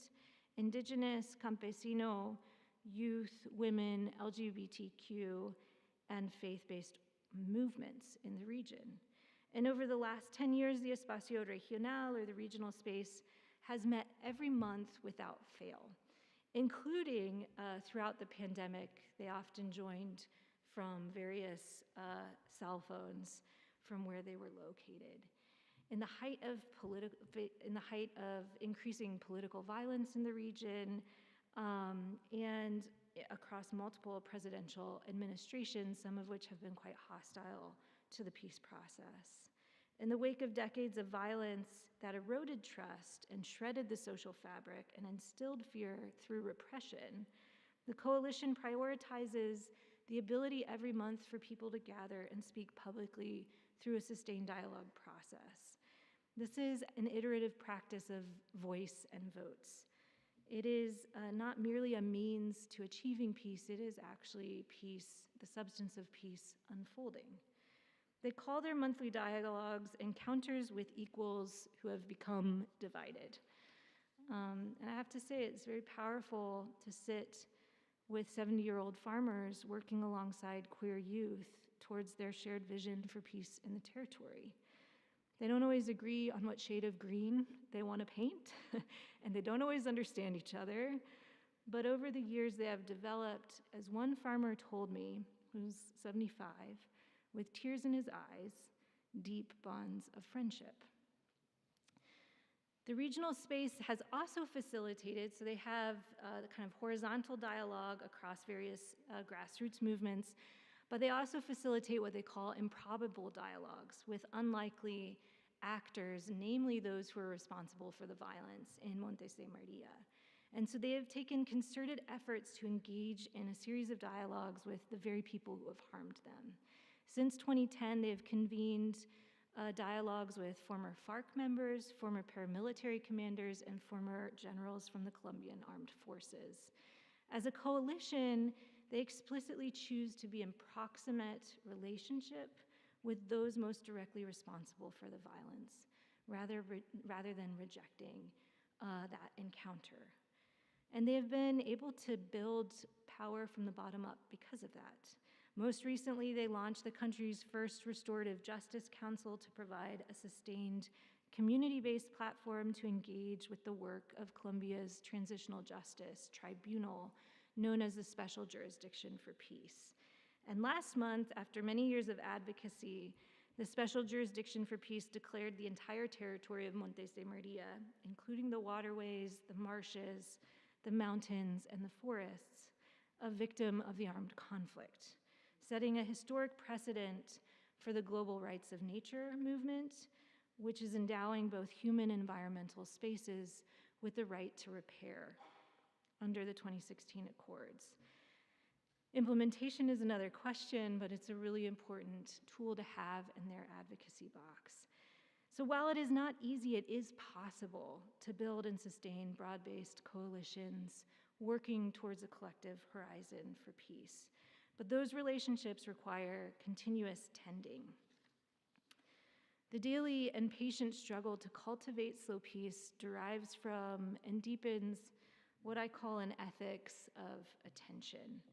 indigenous, campesino, youth, women, LGBTQ, and faith-based movements in the region. And over the last 10 years, the Espacio Regional, or the regional space, has met every month without fail, including throughout the pandemic. They often joined from various cell phones from where they were located. In the height of increasing political violence in the region, and across multiple presidential administrations, some of which have been quite hostile to the peace process. In the wake of decades of violence that eroded trust and shredded the social fabric and instilled fear through repression, the coalition prioritizes the ability every month for people to gather and speak publicly through a sustained dialogue process. This is an iterative practice of voice and votes. It is not merely a means to achieving peace, it is actually peace, the substance of peace unfolding. They call their monthly dialogues encounters with equals who have become divided. And I have to say, it's very powerful to sit with 70-year-old farmers working alongside queer youth towards their shared vision for peace in the territory. They don't always agree on what shade of green they want to paint, and they don't always understand each other, but over the years they have developed, as one farmer told me, who's 75, with tears in his eyes, deep bonds of friendship. The regional space has also facilitated, so they have the kind of horizontal dialogue across various grassroots movements, but they also facilitate what they call improbable dialogues with unlikely actors, namely those who are responsible for the violence in Montes de Maria. And so they have taken concerted efforts to engage in a series of dialogues with the very people who have harmed them. Since 2010, they have convened dialogues with former FARC members, former paramilitary commanders, and former generals from the Colombian Armed Forces. As a coalition, they explicitly choose to be in proximate relationship with those most directly responsible for the violence, rather than rejecting that encounter. And they have been able to build power from the bottom up because of that. Most recently, they launched the country's first restorative justice council to provide a sustained community-based platform to engage with the work of Colombia's Transitional Justice Tribunal, known as the Special Jurisdiction for Peace. And last month, after many years of advocacy, the Special Jurisdiction for Peace declared the entire territory of Montes de Maria, including the waterways, the marshes, the mountains, and the forests, a victim of the armed conflict, setting a historic precedent for the global rights of nature movement, which is endowing both human and environmental spaces with the right to repair under the 2016 Accords. Implementation is another question, but it's a really important tool to have in their advocacy box. So while it is not easy, it is possible to build and sustain broad-based coalitions working towards a collective horizon for peace. But those relationships require continuous tending. The daily and patient struggle to cultivate slow peace derives from and deepens what I call an ethics of attention.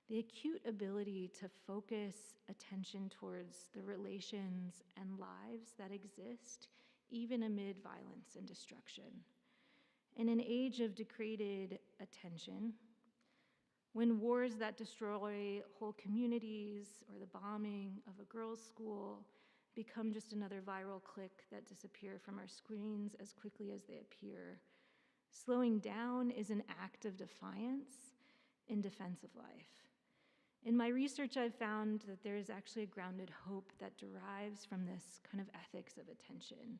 The acute ability to focus attention towards the relations and lives that exist, even amid violence and destruction. In an age of degraded attention, when wars that destroy whole communities or the bombing of a girls' school become just another viral clip that disappear from our screens as quickly as they appear, slowing down is an act of defiance in defense of life. In my research, I've found that there is actually a grounded hope that derives from this kind of ethics of attention,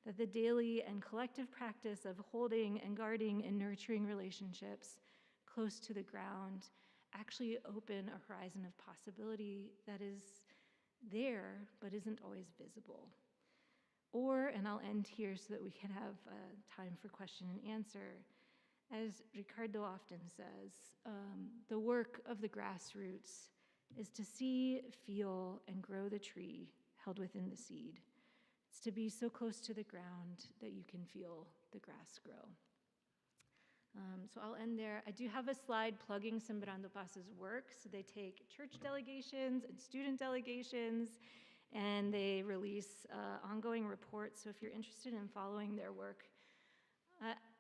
that the daily and collective practice of holding and guarding and nurturing relationships close to the ground actually open a horizon of possibility that is there but isn't always visible. Or, and I'll end here so that we can have time for question and answer, as Ricardo often says, the work of the grassroots is to see, feel, and grow the tree held within the seed. It's to be so close to the ground that you can feel the grass grow. So I'll end there. I do have a slide plugging Sembrando Paz's work. So they take church delegations and student delegations, and they release ongoing reports. So if you're interested in following their work,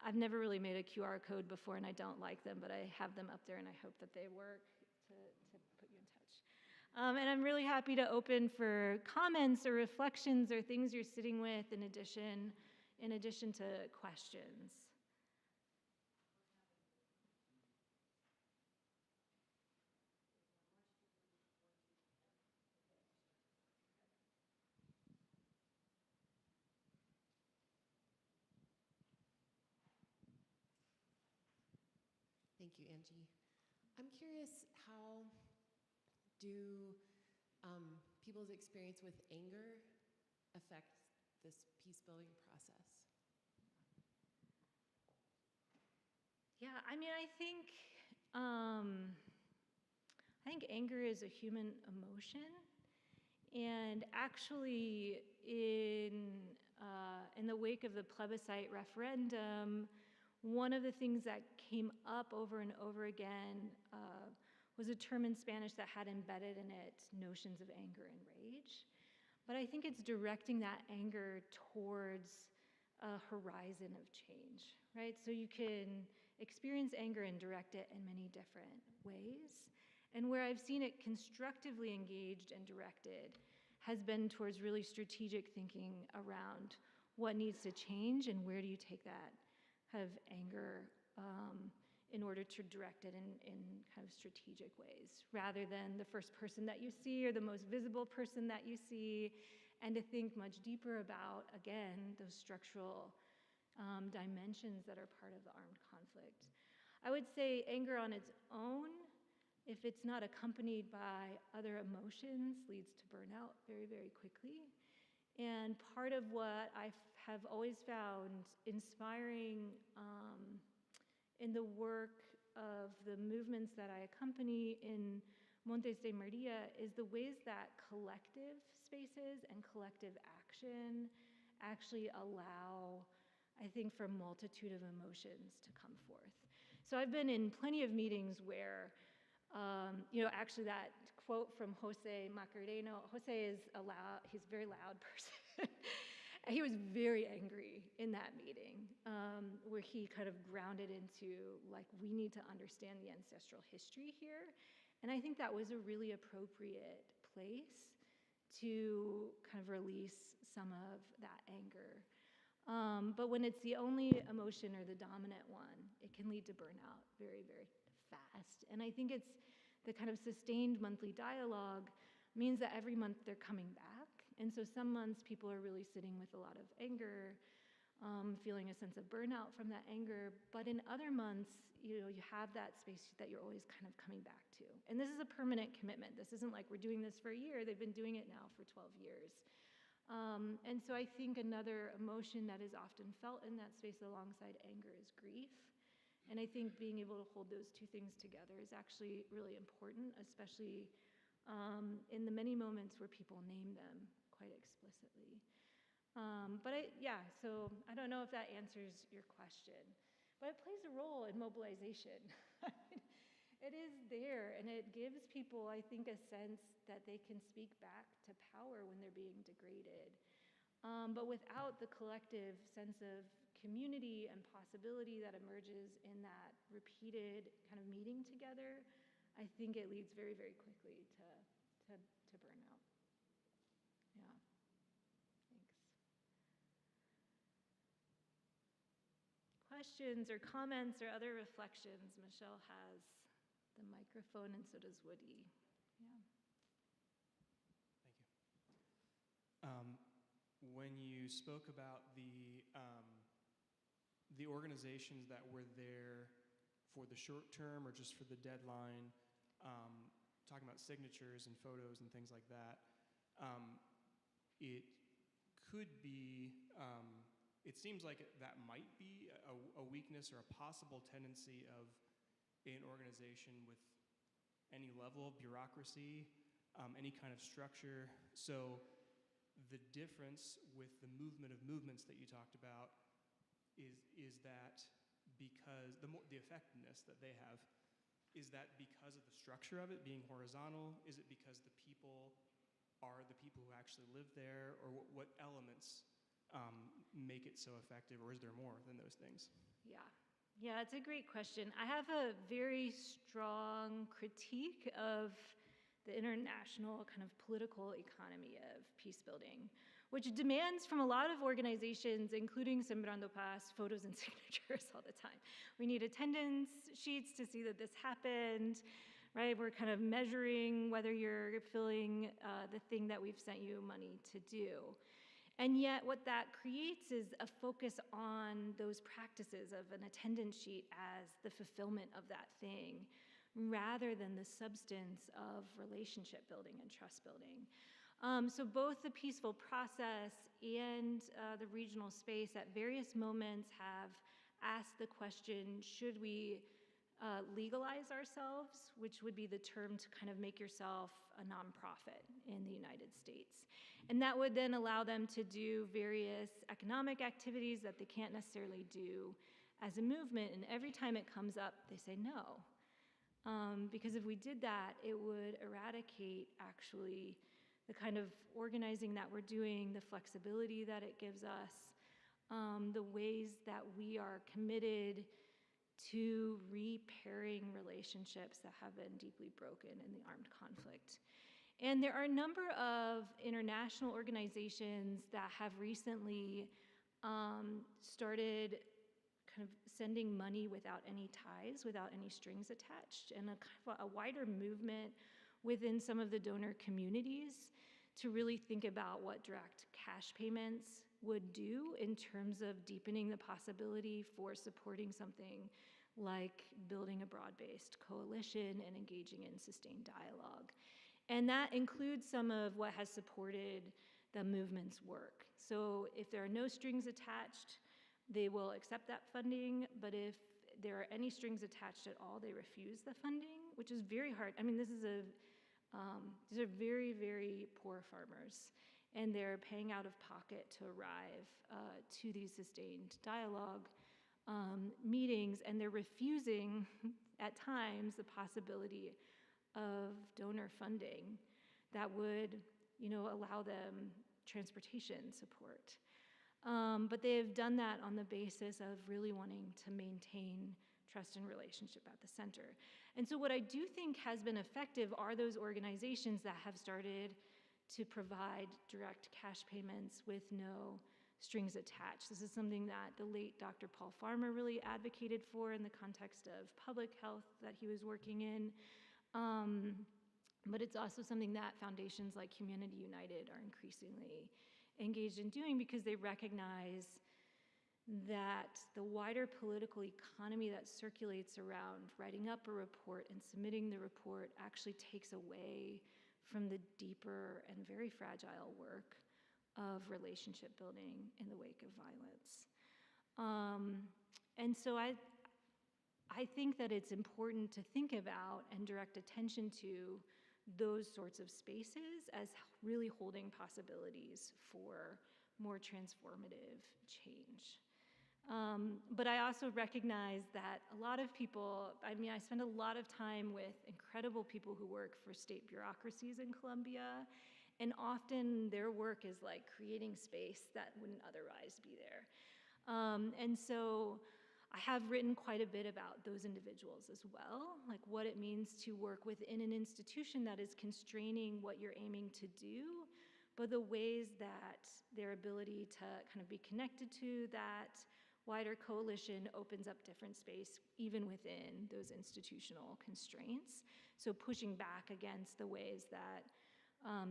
I've never really made a QR code before, and I don't like them, but I have them up there, and I hope that they work to put you in touch. And I'm really happy to open for comments or reflections or things you're sitting with in addition to questions. Thank you, Angie. I'm curious, how do people's experience with anger affect this peace-building process? Yeah, I mean, I think anger is a human emotion, And actually, in the wake of the plebiscite referendum, one of the things that came up over and over again was a term in Spanish that had embedded in it notions of anger and rage. But I think it's directing that anger towards a horizon of change, right? So you can experience anger and direct it in many different ways. And where I've seen it constructively engaged and directed has been towards really strategic thinking around what needs to change and where do you take that kind of anger in order to direct it in kind of strategic ways, rather than the first person that you see or the most visible person that you see, and to think much deeper about, again, those structural dimensions that are part of the armed conflict. I would say anger on its own, if it's not accompanied by other emotions, leads to burnout very, very quickly. And part of what I have always found inspiring in the work of the movements that I accompany in Montes de Maria is the ways that collective spaces and collective action actually allow, I think, for a multitude of emotions to come forth. So I've been in plenty of meetings where, actually that quote from Jose Macareno, Jose is he's a very loud person. He was very angry in that meeting, where he kind of grounded into, like, we need to understand the ancestral history here. And I think that was a really appropriate place to kind of release some of that anger. But when it's the only emotion or the dominant one, it can lead to burnout very, very fast. And I think it's the kind of sustained monthly dialogue means that every month they're coming back. And so some months people are really sitting with a lot of anger, feeling a sense of burnout from that anger. But in other months, you have that space that you're always kind of coming back to. And this is a permanent commitment. This isn't like we're doing this for a year. They've been doing it now for 12 years. And so I think another emotion that is often felt in that space alongside anger is grief. And I think being able to hold those two things together is actually really important, especially in the many moments where people name them quite explicitly. So I don't know if that answers your question, but it plays a role in mobilization. It is there, and it gives people, I think, a sense that they can speak back to power when they're being degraded. But without the collective sense of community and possibility that emerges in that repeated kind of meeting together, I think it leads very, very quickly to burnout. Yeah. Thanks. Questions or comments or other reflections? Michelle has the microphone, and so does Woody. Yeah. Thank you. When you spoke about the organizations that were there for the short term or just for the deadline, talking about signatures and photos and things like that, it could be, it seems like that might be a weakness or a possible tendency of an organization with any level of bureaucracy, any kind of structure. So the difference with the movement of movements that you talked about is that because the effectiveness that they have, is that because of the structure of it being horizontal? Is it because the people are the people who actually live there? Or what elements make it so effective? Or is there more than those things? Yeah, it's a great question. I have a very strong critique of the international kind of political economy of peace building, which demands from a lot of organizations, including Sembrando Paz, photos and signatures all the time. We need attendance sheets to see that this happened, right? We're kind of measuring whether you're filling the thing that we've sent you money to do. And yet what that creates is a focus on those practices of an attendance sheet as the fulfillment of that thing, rather than the substance of relationship building and trust building. So both the peaceful process and the regional space at various moments have asked the question, should we legalize ourselves, which would be the term to kind of make yourself a nonprofit in the United States. And that would then allow them to do various economic activities that they can't necessarily do as a movement. And every time it comes up, they say no. Because if we did that, it would eradicate actually the kind of organizing that we're doing, the flexibility that it gives us, the ways that we are committed to repairing relationships that have been deeply broken in the armed conflict. And there are a number of international organizations that have recently started kind of sending money without any ties, without any strings attached, and a wider movement within some of the donor communities to really think about what direct cash payments would do in terms of deepening the possibility for supporting something like building a broad-based coalition and engaging in sustained dialogue. And that includes some of what has supported the movement's work. So if there are no strings attached, they will accept that funding, but if there are any strings attached at all, they refuse the funding, which is very hard. I mean, these are very, very poor farmers, and they're paying out of pocket to arrive to these sustained dialogue meetings, and they're refusing at times the possibility of donor funding that would, allow them transportation support. But they have done that on the basis of really wanting to maintain trust and relationship at the center. And so what I do think has been effective are those organizations that have started to provide direct cash payments with no strings attached. This is something that the late Dr. Paul Farmer really advocated for in the context of public health that he was working in. But it's also something that foundations like Humanity United are increasingly engaged in doing because they recognize that the wider political economy that circulates around writing up a report and submitting the report actually takes away from the deeper and very fragile work of relationship building in the wake of violence. And so I think that it's important to think about and direct attention to those sorts of spaces as really holding possibilities for more transformative change. But I also recognize that a lot of people, I spend a lot of time with incredible people who work for state bureaucracies in Colombia, and often their work is like creating space that wouldn't otherwise be there. And so I have written quite a bit about those individuals as well, like what it means to work within an institution that is constraining what you're aiming to do, but the ways that their ability to kind of be connected to that wider coalition opens up different space even within those institutional constraints. So pushing back against the ways that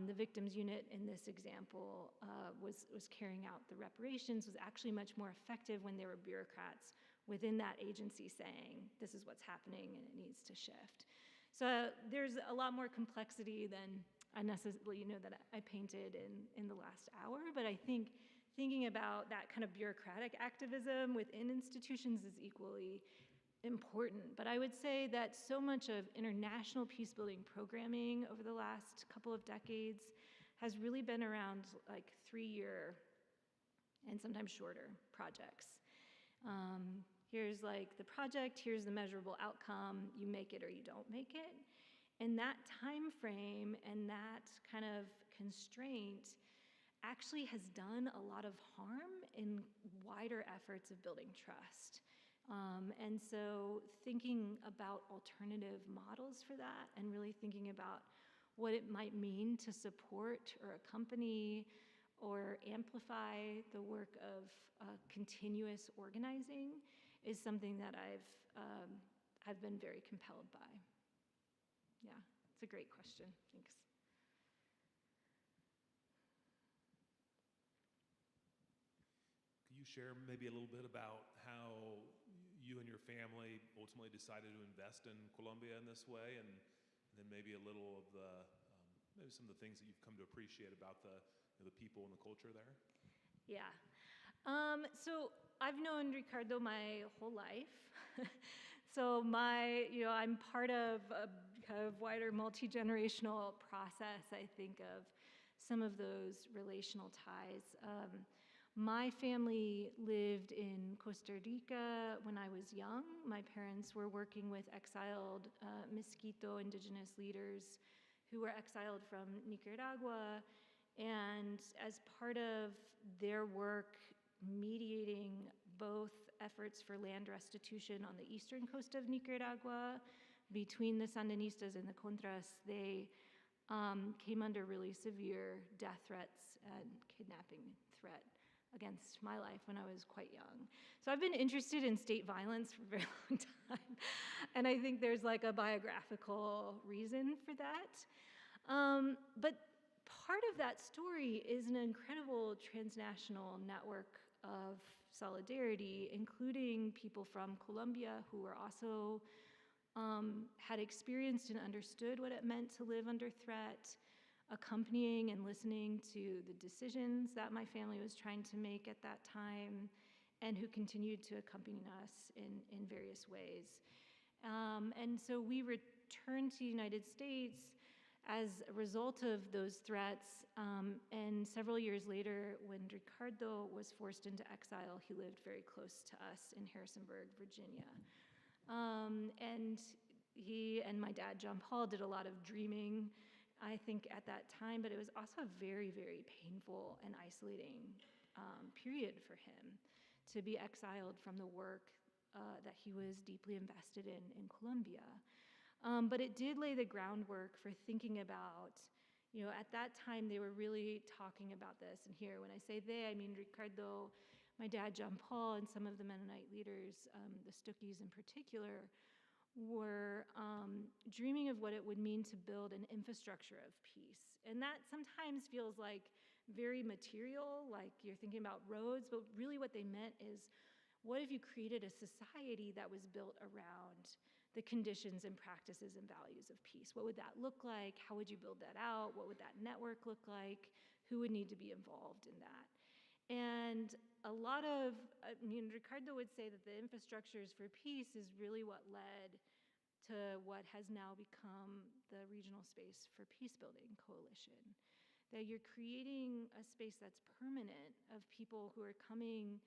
the victims unit in this example was carrying out the reparations was actually much more effective when there were bureaucrats within that agency saying, this is what's happening and it needs to shift. So there's a lot more complexity than I necessarily, that I painted in the last hour, but I think thinking about that kind of bureaucratic activism within institutions is equally important. But I would say that so much of international peace-building programming over the last couple of decades has really been around like 3-year and sometimes shorter projects. Here's like the project, here's the measurable outcome, you make it or you don't make it. And that time frame and that kind of constraint actually has done a lot of harm in wider efforts of building trust. And so thinking about alternative models for that and really thinking about what it might mean to support or accompany or amplify the work of continuous organizing is something that I've been very compelled by. Yeah, it's a great question. Thanks. Could you share maybe a little bit about how you and your family ultimately decided to invest in Colombia in this way, and then maybe a little of the maybe some of the things that you've come to appreciate about the people and the culture there? Yeah. So I've known Ricardo my whole life. So I'm part of a kind of wider multi-generational process, I think, of some of those relational ties. My family lived in Costa Rica when I was young. My parents were working with exiled Miskito indigenous leaders who were exiled from Nicaragua. And as part of their work mediating both efforts for land restitution on the eastern coast of Nicaragua between the Sandinistas and the Contras, they came under really severe death threats and kidnapping threat against my life when I was quite young. So I've been interested in state violence for a very long time. And I think there's like a biographical reason for that. But part of that story is an incredible transnational network of solidarity, including people from Colombia who were also had experienced and understood what it meant to live under threat, accompanying and listening to the decisions that my family was trying to make at that time, and who continued to accompany us in various ways. And so we returned to the United States as a result of those threats, and several years later, when Ricardo was forced into exile, he lived very close to us in Harrisonburg, Virginia. And he and my dad, John Paul, did a lot of dreaming, I think, at that time, but it was also a very, very painful and isolating period for him to be exiled from the work that he was deeply invested in Colombia. But it did lay the groundwork for thinking about, at that time they were really talking about this. And here, when I say they, I mean Ricardo, my dad, John Paul, and some of the Mennonite leaders, the Stuckey's in particular, were dreaming of what it would mean to build an infrastructure of peace. And that sometimes feels like very material, like you're thinking about roads, but really what they meant is, what if you created a society that was built around the conditions and practices and values of peace? What would that look like? How would you build that out? What would that network look like? Who would need to be involved in that? And Ricardo would say that the infrastructures for peace is really what led to what has now become the Regional Space for Peacebuilding Coalition. That you're creating a space that's permanent of people who are coming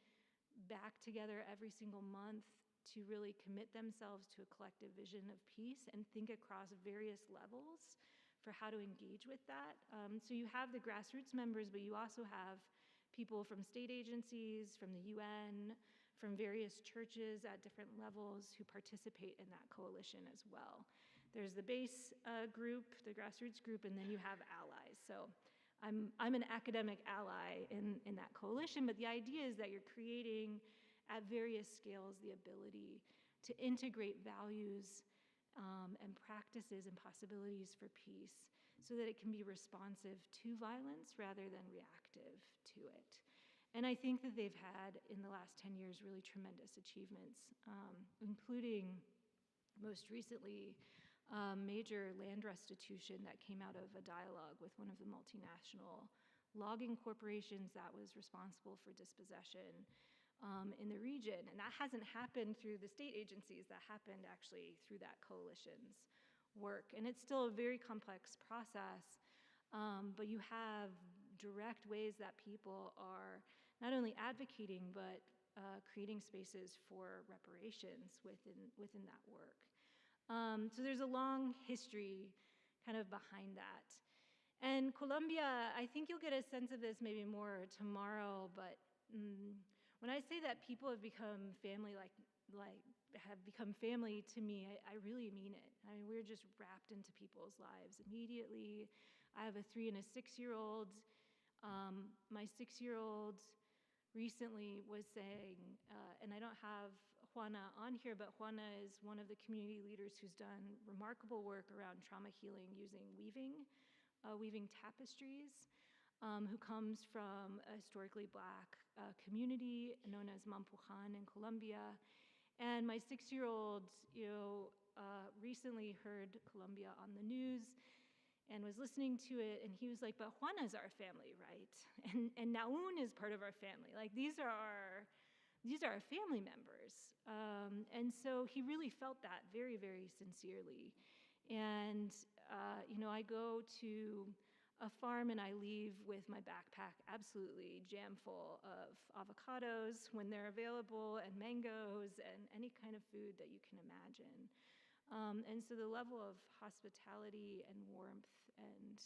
back together every single month to really commit themselves to a collective vision of peace and think across various levels for how to engage with that. So you have the grassroots members, but you also have people from state agencies, from the UN, from various churches at different levels who participate in that coalition as well. There's the base group, the grassroots group, and then you have allies. So I'm an academic ally in that coalition, but the idea is that you're creating at various scales the ability to integrate values and practices and possibilities for peace so that it can be responsive to violence rather than reactive to it. And I think that they've had, in the last 10 years, really tremendous achievements, including most recently major land restitution that came out of a dialogue with one of the multinational logging corporations that was responsible for dispossession in the region. And that hasn't happened through the state agencies. That happened actually through that coalition's work. And it's still a very complex process, but you have direct ways that people are not only advocating, but creating spaces for reparations within that work. So there's a long history kind of behind that. And Colombia, I think you'll get a sense of this maybe more tomorrow, but when I say that people have become family, have become family to me, I really mean it. I mean, we're just wrapped into people's lives immediately. I have a 3 and a 6-year-old. My 6-year-old recently was saying, and I don't have Juana on here, but Juana is one of the community leaders who's done remarkable work around trauma healing using weaving tapestries, who comes from a historically Black community known as Mampujan in Colombia. And my 6-year-old, recently heard Colombia on the news and was listening to it, and he was like, but Juana's our family, right? And Naun is part of our family. Like, these are these are our family members. And so he really felt that very, very sincerely. And, I go to a farm and I leave with my backpack absolutely jam full of avocados when they're available, and mangoes, and any kind of food that you can imagine. And so the level of hospitality and warmth and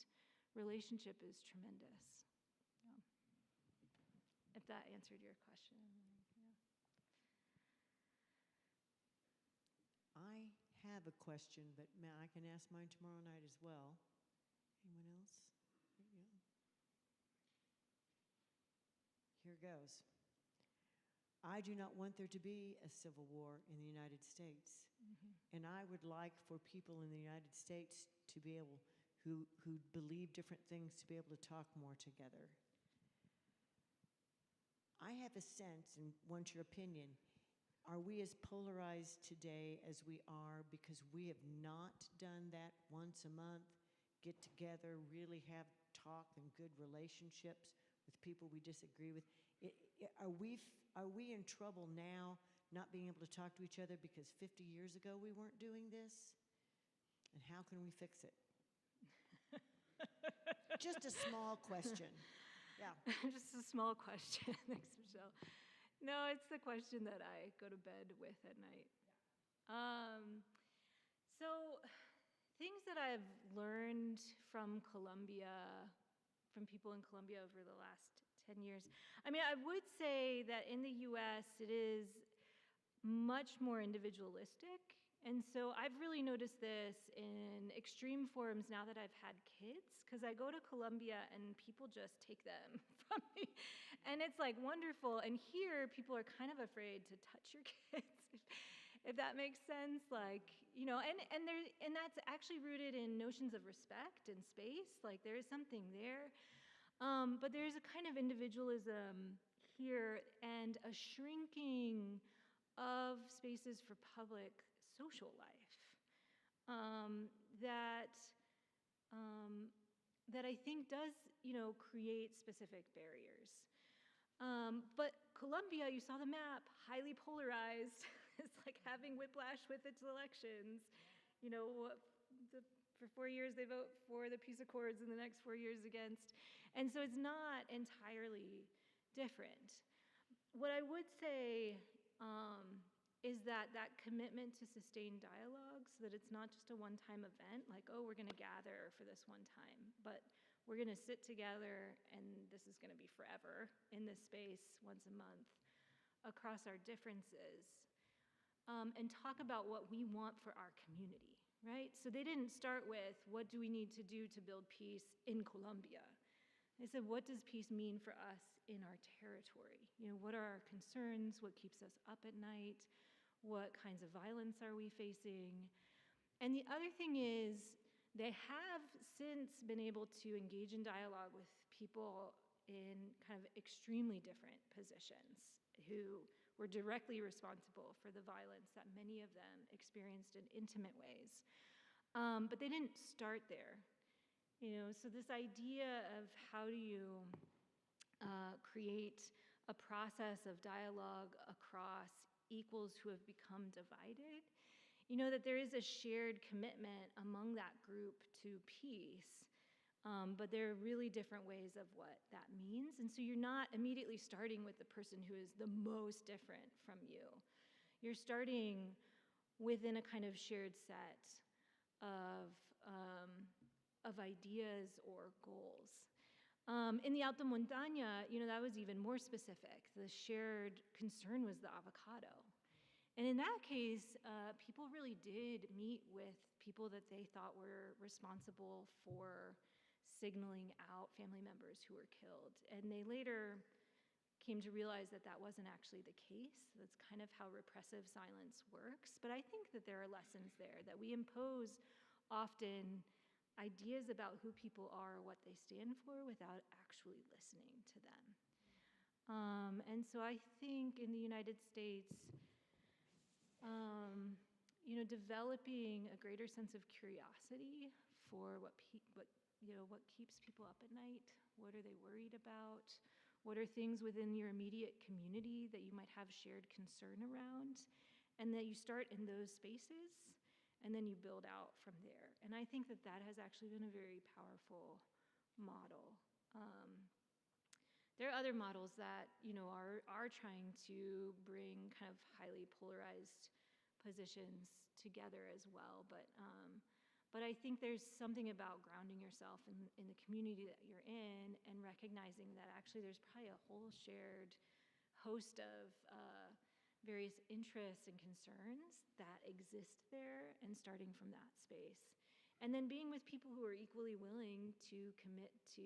relationship is tremendous. Yeah. If that answered your question. Yeah. I have a question, but I can ask mine tomorrow night as well. Anyone else? Yeah. Here goes. I do not want there to be a civil war in the United States. And I would like for people in the United States to be able, who believe different things, to be able to talk more together. I have a sense, and want your opinion, are we as polarized today as we are because we have not done that once a month, get together, really have talk and good relationships with people we disagree with? Are we in trouble now not being able to talk to each other because 50 years ago we weren't doing this? And how can we fix it? Just a small question. Yeah. Just a small question. Thanks, Michelle. No, it's the question that I go to bed with at night. So things that I've learned from Colombia, from people in Colombia over the last 10 years. I mean, I would say that in the US, it is much more individualistic. And so I've really noticed this in extreme forms now that I've had kids, because I go to Colombia and people just take them from me. And it's like wonderful. And here, people are kind of afraid to touch your kids, if that makes sense. Like, and that's actually rooted in notions of respect and space. Like, there is something there. But there's a kind of individualism here and a shrinking of spaces for public social life that I think does, create specific barriers. But Colombia, you saw the map, highly polarized. It's like having whiplash with its elections. For 4 years they vote for the peace accords, and the next 4 years against. And so it's not entirely different. What I would say is that commitment to sustain dialogue, so that it's not just a one-time event, like, oh, we're going to gather for this one time, but we're going to sit together, and this is going to be forever in this space once a month across our differences, and talk about what we want for our community, right? So they didn't start with, what do we need to do to build peace in Colombia? They said, what does peace mean for us in our territory? What are our concerns? What keeps us up at night? What kinds of violence are we facing? And the other thing is, they have since been able to engage in dialogue with people in kind of extremely different positions who were directly responsible for the violence that many of them experienced in intimate ways. But they didn't start there. So this idea of how do you create a process of dialogue across equals who have become divided, that there is a shared commitment among that group to peace, but there are really different ways of what that means. And so you're not immediately starting with the person who is the most different from you. You're starting within a kind of shared set of ideas or goals. In the Alta Montaña, that was even more specific. The shared concern was the avocado. And in that case, people really did meet with people that they thought were responsible for signaling out family members who were killed. And they later came to realize that that wasn't actually the case. That's kind of how repressive silence works. But I think that there are lessons there, that we impose often ideas about who people are or what they stand for without actually listening to them. And so I think in the United States, developing a greater sense of curiosity for what keeps people up at night, what are they worried about, What are things within your immediate community that you might have shared concern around? And that you start in those spaces, and then you build out from there. And I think that that has actually been a very powerful model. There are other models that, are trying to bring kind of highly polarized positions together as well. But I think there's something about grounding yourself in the community that you're in and recognizing that actually there's probably a whole shared host of various interests and concerns that exist there, and starting from that space. And then being with people who are equally willing to commit to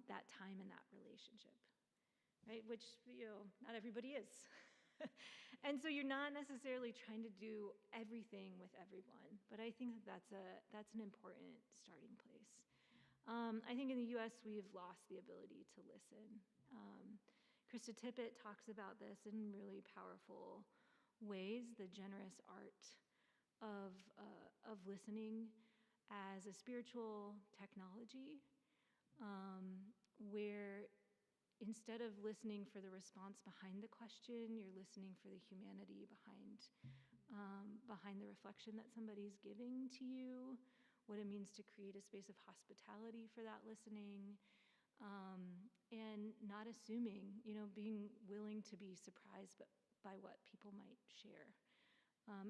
that time and that relationship, right? Which, not everybody is. And so you're not necessarily trying to do everything with everyone, but I think that that's an important starting place. I think in the US, we've lost the ability to listen. Krista Tippett talks about this in really powerful ways, the generous art of listening as a spiritual technology, where instead of listening for the response behind the question, you're listening for the humanity behind the reflection that somebody's giving to you, what it means to create a space of hospitality for that listening, and not assuming, being willing to be surprised by what people might share.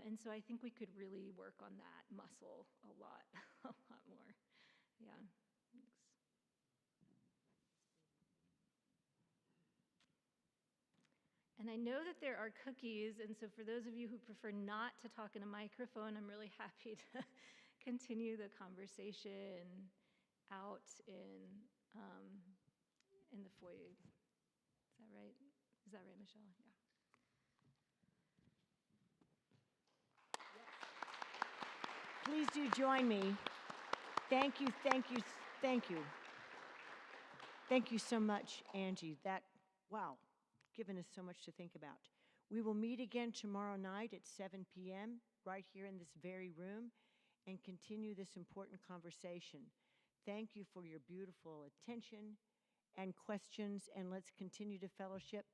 And so I think we could really work on that muscle a lot more. Yeah. Thanks. And I know that there are cookies, and so for those of you who prefer not to talk in a microphone, I'm really happy to continue the conversation out in the foyer. Is that right? Is that right, Michelle? Yeah. Please do join me. Thank you, thank you, thank you. Thank you so much, Angie. Wow, given us so much to think about. We will meet again tomorrow night at 7 p.m. right here in this very room and continue this important conversation. Thank you for your beautiful attention and questions, and let's continue to fellowship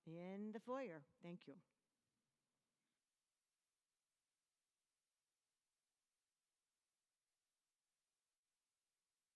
in the foyer. Thank you.